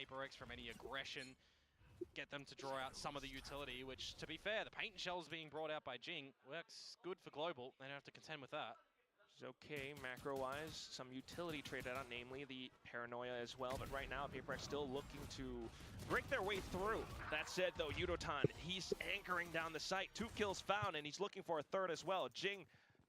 PRX from any aggression, get them to draw out some of the utility, which, to be fair, the paint shells being brought out by Jing works good for Global. They don't have to contend with that. It's okay, macro-wise, some utility traded out, namely the Paranoia as well, but right now, PRX still looking to break their way through. That said, though, Yudotan, he's anchoring down the site. 2 kills found, and he's looking for a third as well. Jing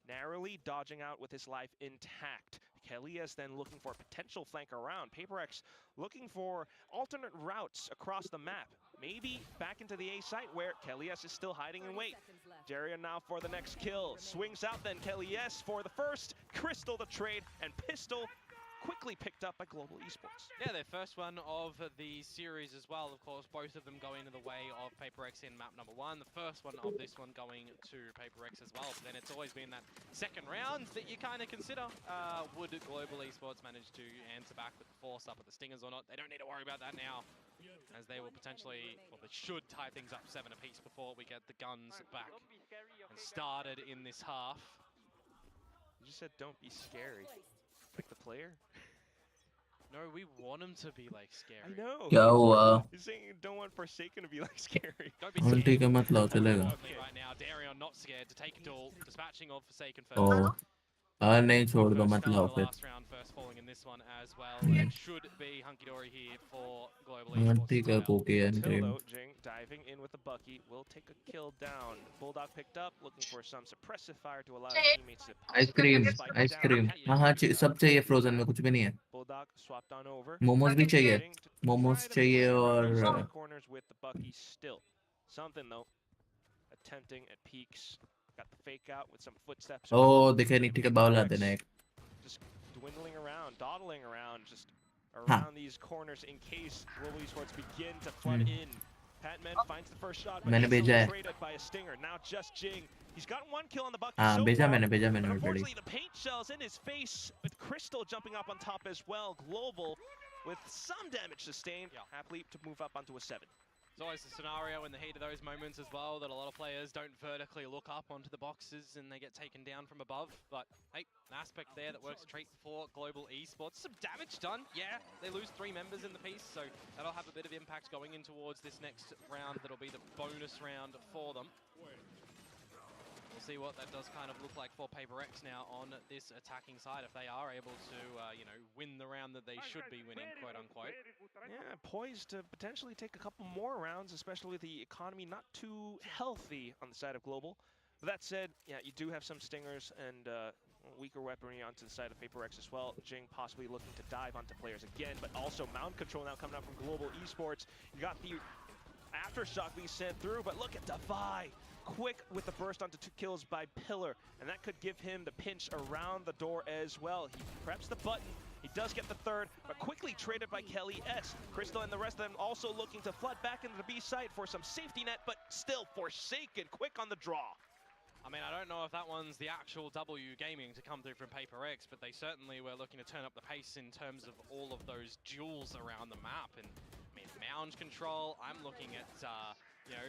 narrowly dodging out with his life intact. Kelias then looking for a potential flank around. PRX looking for alternate routes across the map. Maybe back into the A site where Kelias is still hiding in wait. Darian now for the next kill. Swings out then Kelias for the first. Crystal the trade, and Pistol quickly picked up by Global Esports. Yeah, their first one of the series as well, of course, both of them going in the way of PRX in map number 1. The first one of this one going to PRX as well, but then it's always been that second round that you kind of consider. Would Global Esports manage to answer back with the force up at the Stingers or not? They don't need to worry about that now, as they will potentially, well, they should tie things up 7 apiece before we get the guns back and started in this half. You just said don't be scary. Like the player? No, we want him to be like scary. I know. क्या हुआ? You're saying you don't want Forsaken to be like scary. Don't be उल्टी का मतलब चलेगा. right now. Darion not scared to take a duel, dispatching of Forsaken first. Oh. नहीं छोड़ दो मत लाओ फिर. Last round, first falling in this one as well. It should be hunky-dory here for Global उल्टी का कोकी है Until इनके. though, Jing diving in with the Bucky will take a kill down. Bulldog picked up, looking for some suppressive fire to allow his teammates to ice cream ice cream हाँ सब चाहिए frozen में कुछ भी नहीं है. Bulldog swapped on over. Momos भी चाहिए. मोमोज चाहिए और corners with the Bucky still. Something though. Attempting at peaks. Got the fake out with some footsteps. ओ दिखे नहीं ठीक है बाउल आते ना एक. Just dwindling around, dawdling around, just around these corners in case Global Esports begin to flood in. Patman finds the first shot, but traded by a stinger. Now just Jing. He's gotten one kill on the bucket so far, but unfortunately the paint shells in his face with Crystal jumping up on top as well. Global with some damage sustained, happily to move up onto a 7. It's always a scenario in the heat of those moments as well that a lot of players don't vertically look up onto the boxes and they get taken down from above. But hey, an aspect there that works great for Global Esports. Some damage done. Yeah, they lose 3 members in the piece, so that'll have a bit of impact going in towards this next round. That'll be the bonus round for them. We'll see what that does kind of look like for PRX now on this attacking side, if they are able to, you know, win the round that they should be winning, quote unquote. Yeah, poised to potentially take a couple more rounds, especially with the economy not too healthy on the side of Global. But that said, yeah, you do have some stingers and weaker weaponry onto the side of PRX as well. Jing possibly looking to dive onto players again, but also mound control now coming out from Global Esports. You got the Aftershock being sent through, but look at Defy. Quick with the burst onto 2 kills by Pillar, and that could give him the pinch around the door as well. He preps the button, he does get the 3rd, but quickly traded by Kelly S. Crystal and the rest of them also looking to flood back into the B site for some safety net, but still Forsaken quick on the draw. I mean, I don't know if that one's the actual W gaming to come through from PRX, but they certainly were looking to turn up the pace in terms of all of those duels around the map. And I mean, mound control, I'm looking at, you know,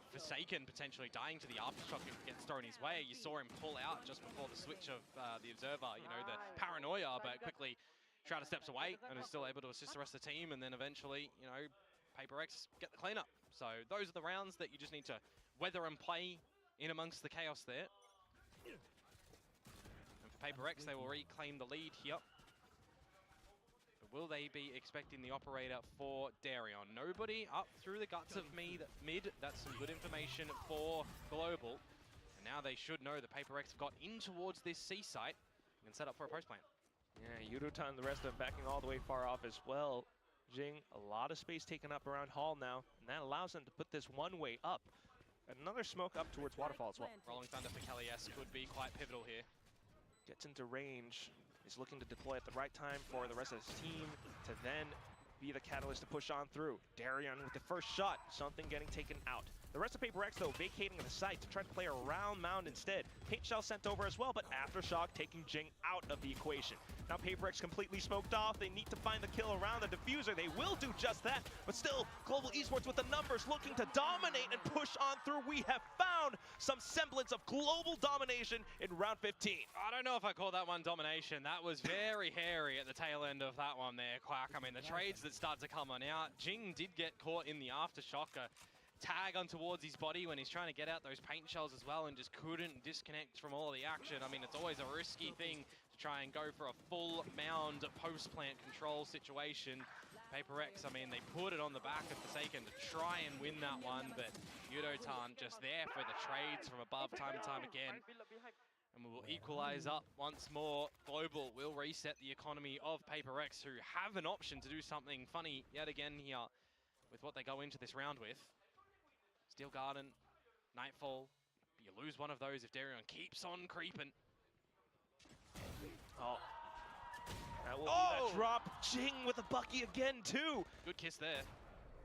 Forsaken potentially dying to the aftershock if it gets thrown his way. You saw him pull out just before the switch of the Observer, you know, the paranoia, but quickly Shrouder steps away and is still able to assist the rest of the team, and then eventually, you know, PRX get the cleanup. So those are the rounds that you just need to weather and play in amongst the chaos there. And for PRX, they will reclaim the lead here. But will they be expecting the operator for Darion? Nobody up through the guts of mid. That's some good information for Global. And now they should know that PRX have got in towards this C site and set up for a post plant. Yeah, Yudotan and the rest of them backing all the way far off as well. Jing, a lot of space taken up around Hall now, and that allows them to put this one way up. Another smoke up towards Waterfall as well. Rolling Thunder for Kelly S could be quite pivotal here. Gets into range. He's looking to deploy at the right time for the rest of his team to then be the catalyst to push on through. Darion with the first shot, something getting taken out. The rest of PRX, though, vacating the site to try to play around Mound instead. Paint Shell sent over as well, but Aftershock taking Jing out of the equation. Now PRX completely smoked off. They need to find the kill around the diffuser. They will do just that, but still, Global Esports with the numbers looking to dominate and push on through. We have found some semblance of global domination in round 15. I don't know if I call that one domination. That was very hairy at the tail end of that one there, Quack. I mean, the trades that start to come on out. Jing did get caught in the Aftershock. Tag on towards his body when he's trying to get out those paint shells as well and just couldn't disconnect from all of the action. I mean, it's always a risky thing to try and go for a full mound post-plant control situation. PRX, I mean, they put it on the back of Forsaken to try and win that one, but Yudotan just there for the trades from above time and time again. And we will equalize up once more. Global will reset the economy of PRX, who have an option to do something funny yet again here with what they go into this round with. Steel Garden, Nightfall. You lose one of those if Darion keeps on creeping. Oh. That will be that drop. Jing with a Bucky again, too. Good kiss there.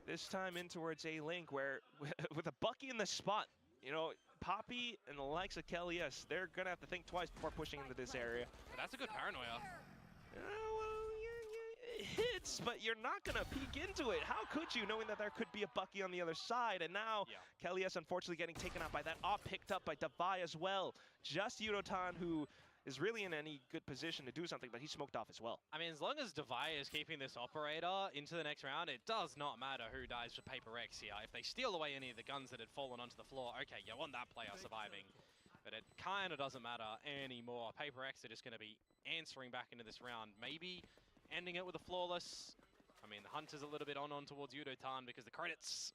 This time in towards A-Link, where with a Bucky in the spot, you know, Poppy and the likes of Kelly S, they're going to have to think twice before pushing into this area. But that's a good paranoia. It hits, but you're not going to peek into it. How could you, knowing that there could be a Bucky on the other side? And now Kelly S unfortunately getting taken out by that op, picked up by Defy as well. Just Yudotan, who is really in any good position to do something, but he smoked off as well. I mean, as long as Defy is keeping this operator into the next round, it does not matter who dies for PRX here. If they steal away any of the guns that had fallen onto the floor, okay, you want that player surviving. But it kind of doesn't matter anymore. PRX are just going to be answering back into this round. Maybe ending it with a flawless. I mean, the Hunter's a little bit on towards Yudotan because the credits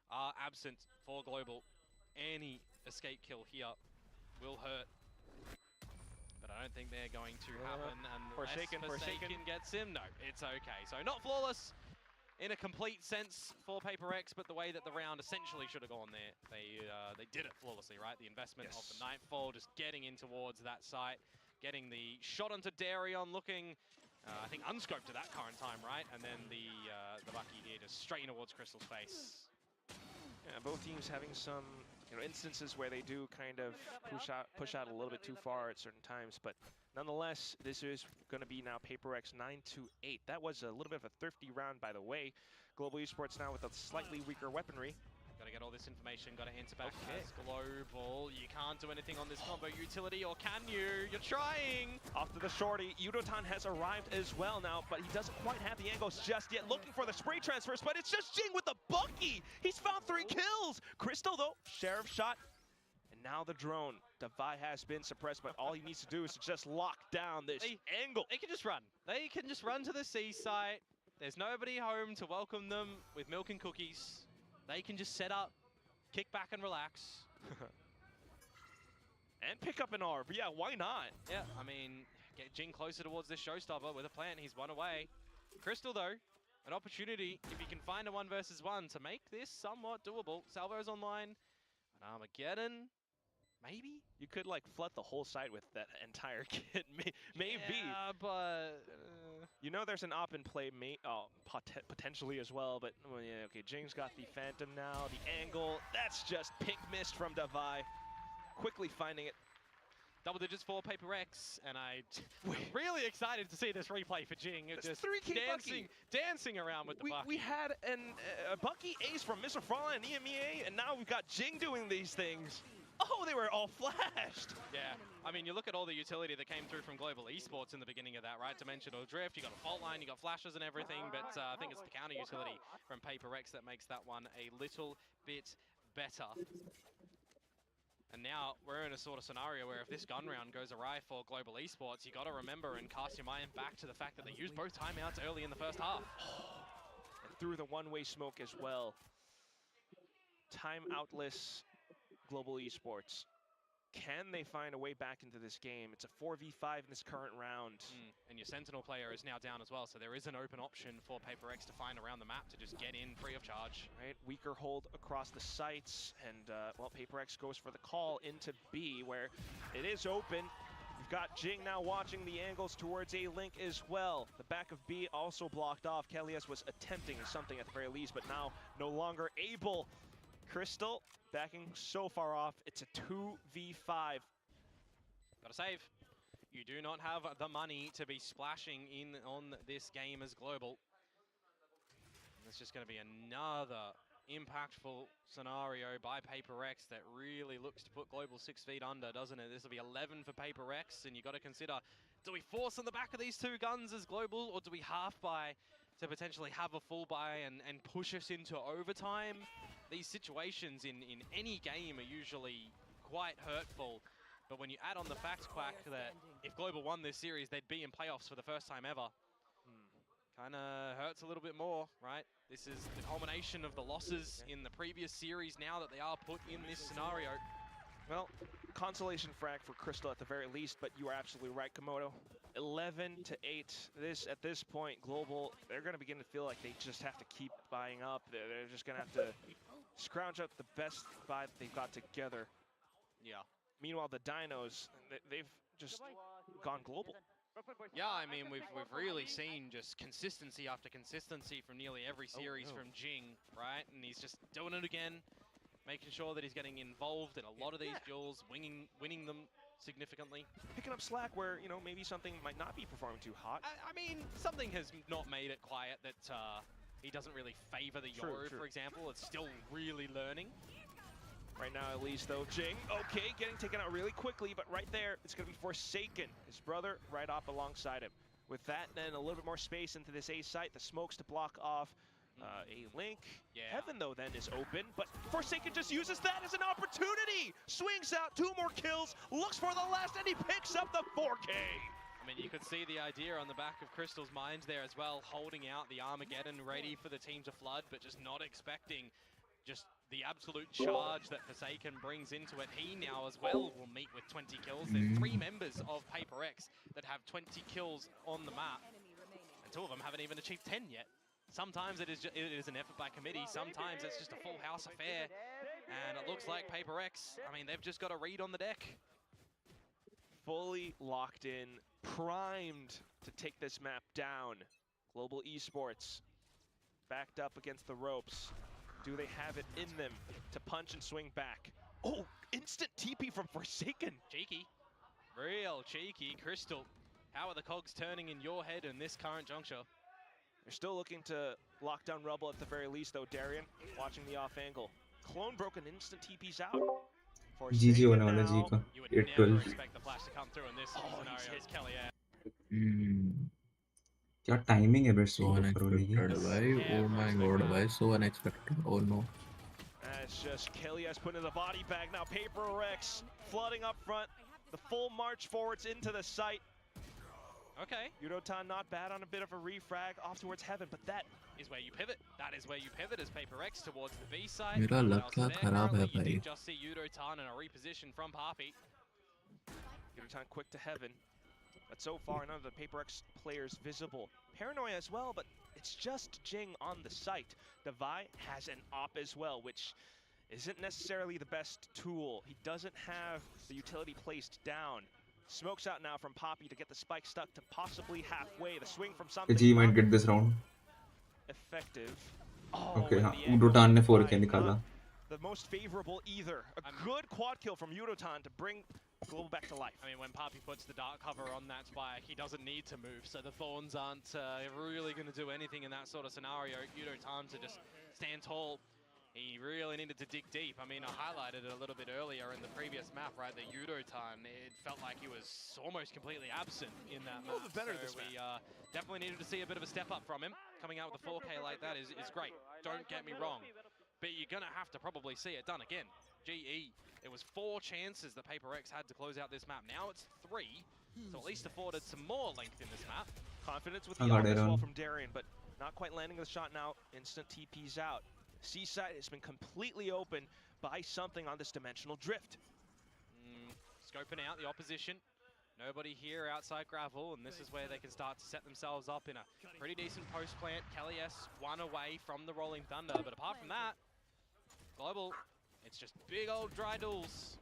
are absent for Global. Any escape kill here will hurt. But I don't think they're going to happen unless Forsaken gets him. No, it's okay. So not flawless in a complete sense for PRX, but the way that the round essentially should have gone there, they did it flawlessly, right? The investment of the Nightfall, just getting in towards that site, getting the shot onto Darion, looking I think unscoped at that current time, right? And then the Bucky here just straight towards Crystal's face. Yeah, both teams having some instances where they do kind of push out a little bit too far at certain times, but nonetheless, this is going to be now PRX 9-8. That was a little bit of a thrifty round, by the way. Global Esports now with a slightly weaker weaponry. Gotta get all this information, gotta answer back as Global. You can't do anything on this combo utility, or can you? You're trying! Off to the shorty, Yudotan has arrived as well now, but he doesn't quite have the angles just yet. Looking for the spray transfers, but it's just Jing with the Bucky! He's found 3 kills! Crystal though, Sheriff shot, and now the drone. Devi has been suppressed, but all he needs to do is to just lock down this angle. They can just run. They can just run to the C site. There's nobody home to welcome them with milk and cookies. They can just set up, kick back and relax. And pick up an R, but yeah, why not? Yeah, I mean, get Jing closer towards this showstopper with a plant. He's 1 away. Crystal, though, an opportunity, if he can find a 1 versus 1, to make this somewhat doable. Salvo's online. An Armageddon, maybe? You could, like, flood the whole site with that entire kit, maybe. Yeah, but... You know there's an op and play potentially as well, but well, yeah, okay, Jing's got the Phantom now, the angle. That's just pink mist from Devi. Quickly finding it. Double digits for PRX, and I'm really excited to see this replay for Jing. It's just 3K dancing around with the Bucky. We had a Bucky ace from Mr. Frala and EMEA, and now we've got Jing doing these things. Oh, they were all flashed. Yeah, I mean, you look at all the utility that came through from Global Esports in the beginning of that, right? Dimensional Drift, you got a fault line, you got flashes and everything, but I think it's the counter utility from PRX that makes that one a little bit better. And now we're in a sort of scenario where if this gun round goes awry for Global Esports, you got to remember and cast your mind back to the fact that they used both timeouts early in the first half. And through the one-way smoke as well. Timeoutless Global Esports. Can they find a way back into this game? It's a 4v5 in this current round. And your Sentinel player is now down as well, so there is an open option for PRX to find around the map to just get in free of charge. Right, weaker hold across the sites, and well, PRX goes for the call into B, where it is open. We've got Jing now watching the angles towards A Link as well. The back of B also blocked off. Kelly's was attempting something at the very least, but now no longer able. Crystal backing so far off. It's a 2v5. Gotta save. You do not have the money to be splashing in on this game as Global. It's just going to be another impactful scenario by PRX that really looks to put Global 6 feet under, doesn't it? This will be 11 for PRX, and you got to consider, do we force on the back of these 2 guns as Global, or do we half buy to potentially have a full buy and push us into overtime? These situations in any game are usually quite hurtful, but when you add on the fact, Quack, that if Global won this series, they'd be in playoffs for the first time ever. Kind of hurts a little bit more, right? This is the culmination of the losses in the previous series now that they are put in this scenario. Well, consolation frag for Crystal at the very least, but you are absolutely right, Komodo. 11-8. At this point, Global, they're going to begin to feel like they just have to keep buying up. They're just going to have to scrounge up the best buy that they've got together. Yeah. Meanwhile, the Dinos, they've just gone global. Yeah, I mean, we've really seen just consistency after consistency from nearly every series from Jing, right? And he's just doing it again, making sure that he's getting involved in a lot of these duels, winning them significantly. Picking up slack where, you know, maybe something might not be performing too hot. I mean, something has not made it quiet that he doesn't really favor the Yoru, for example. It's still really learning. Right now, at least, though, Jing, okay, getting taken out really quickly, but right there, it's going to be Forsaken, his brother, right off alongside him. With that, then a little bit more space into this A site, the smokes to block off A Link. Heaven, though, then is open, but Forsaken just uses that as an opportunity! Swings out, 2 more kills, looks for the last, and he picks up the 4K! I mean, you could see the idea on the back of Crystal's mind there as well, holding out the Armageddon, ready for the team to flood, but just not expecting just the absolute charge that Forsaken brings into it. He now as well will meet with 20 kills. There's 3 members of PRX that have 20 kills on the map, and 2 of them haven't even achieved 10 yet. Sometimes it is an effort by committee, sometimes it's just a full house affair, and it looks like PRX, I mean, they've just got a read on the deck. Fully locked in, primed to take this map down. Global Esports backed up against the ropes. Do they have it in them to punch and swing back? Oh, instant TP from Forsaken. Cheeky. Real cheeky. Crystal, how are the cogs turning in your head in this current juncture? They're still looking to lock down Rubble at the very least, though. Darian watching the off angle. Clone broken, instant TP's out. GG होने वाला जी का 8-12 expect the flash to come through in this scenario as Kelly क्या timing है best So unexpected, भाई. Oh my god, भाई. So unexpected. Oh no. That's just Kelly has put in the body bag. Now PRX flooding up front. The full march forwards into the site. Okay. Yudotan not bad on a bit of a refrag off towards heaven, but that is where you pivot. That is where you pivot as PRX towards the B side. मेरा luck खराब है You भाई. did just see Yudotan in a reposition from Papi. Yudotan quick to heaven. But so far, none of the PRX players visible. Paranoia as well, but it's just Jing on the site. Devi has an op as well, which isn't necessarily the best tool. He doesn't have the utility placed down. Smokes out now from Poppy to get the spike stuck to possibly halfway. The swing from something. G might get this round. Effective. Okay, हाँ. Yudotan ने 4K निकाला. The most favorable either. A good quad kill from Yudotan to bring Global back to life. I mean, when Papi puts the dark cover on that spike, he doesn't need to move, so the Thorns aren't really going to do anything in that sort of scenario. Yudotan to just stand tall. He really needed to dig deep. I mean, I highlighted it a little bit earlier in the previous map, right? The Yudotan, it felt like he was almost completely absent in that map. Better so this map. we definitely needed to see a bit of a step up from him. Coming out with a 4K like that is great. Don't get me wrong. But you're going to have to probably see it done again. GE, it was 4 chances that PRX had to close out this map. Now it's 3, so at least afforded some more length in this map. Confidence with the arm as well from Darian, but not quite landing the shot now. Instant TP's out. Seaside has been completely open by something on this dimensional drift. Scoping out the opposition. Nobody here outside gravel, and this is where they can start to set themselves up in a pretty decent post plant. Kelly S 1 away from the Rolling Thunder, but apart from that, Global, it's just big old dry duels.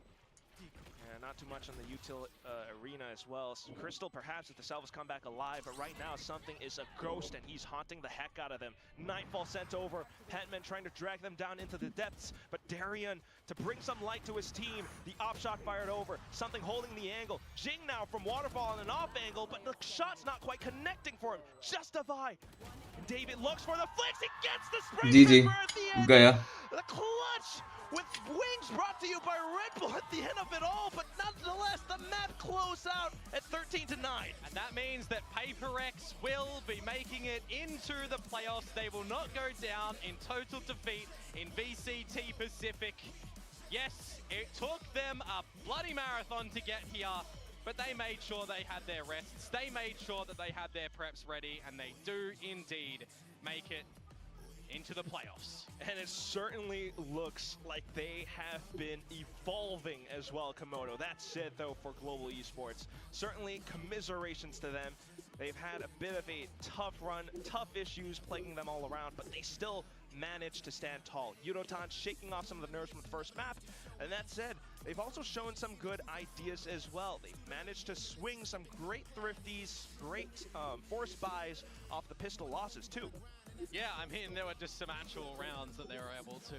Yeah, not too much on the util arena as well. So Crystal perhaps if the Salvas come back alive, but right now something is a ghost and he's haunting the heck out of them. Nightfall sent over, Petman trying to drag them down into the depths, but Darian to bring some light to his team. The op shot fired over, something holding the angle. Jing now from Waterfall on an off angle, but the shot's not quite connecting for him. Justify. David looks for the flicks, he gets the spring GG. at the end. Gaya. The clutch with wings brought to you by Red Bull at the end of it all, but nonetheless, the map closed out at 13-9. And that means that PRX will be making it into the playoffs. They will not go down in total defeat in VCT Pacific. Yes, it took them a bloody marathon to get here, but they made sure they had their rests. They made sure that they had their preps ready, and they do indeed make it into the playoffs. And it certainly looks like they have been evolving as well, Komodo. That's it, though, for Global Esports. Certainly, commiserations to them. They've had a bit of a tough run, tough issues plaguing them all around, but they still managed to stand tall. Yudotan shaking off some of the nerves from the first map, and that said, they've also shown some good ideas as well. They've managed to swing some great thrifties, great force buys off the pistol losses, too. Yeah, I mean, there were just some actual rounds that they were able to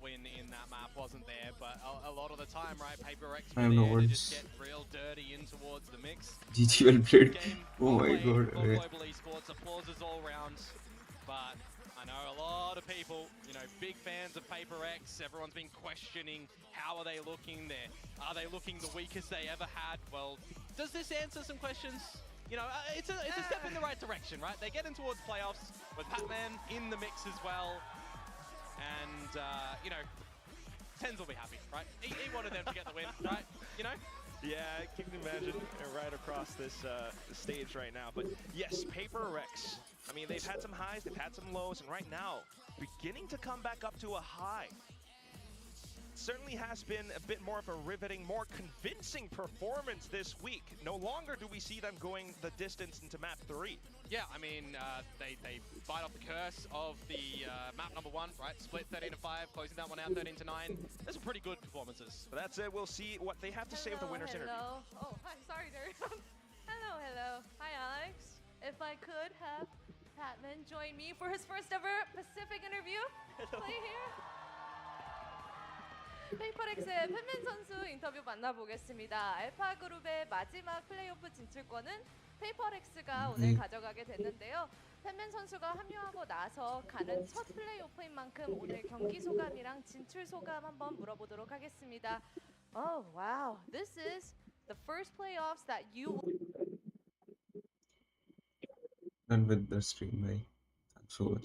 win in that map, wasn't there? But a lot of the time, right, PRX I have no they words. just get real dirty in towards the mix. GG well played. Oh my Played god. for Global Esports, applauses all rounds. But I know a lot of people, you know, big fans of PRX. Everyone's been questioning how are they looking there? Are they looking the weakest they ever had? Well, does this answer some questions? You know, it's a step in the right direction, right? They're getting towards playoffs with Pac-Man in the mix as well. And, you know, Tens will be happy, right? He wanted them to get the win, right? You know? Yeah, I can imagine right across this stage right now. But yes, PRX. I mean, they've had some highs, they've had some lows, and right now, beginning to come back up to a high. Certainly has been a bit more of a riveting, more convincing performance this week. No longer do we see them going the distance into map 3. Yeah, I mean, they fight off the curse of the map number 1, right? Split 13-5, closing that one out 13-9. Those are pretty good performances. But that's it. We'll see what they have to say with the winners interview. Oh, hi, sorry, there. Hello. Hi, Alex. if I could have Patman join me for his first ever Pacific interview. Play here. 페이퍼렉스의 팬맨 선수 인터뷰 만나보겠습니다. 알파 그룹의 마지막 플레이오프 진출권은 페이퍼렉스가 오늘 가져가게 됐는데요. 팬맨 선수가 합류하고 나서 가는 첫 플레이오프인 만큼 오늘 경기 소감이랑 진출 소감 한번 물어보도록 하겠습니다. Oh wow, this is the first playoffs that you. Done with the stream, bhai. Thanks so much.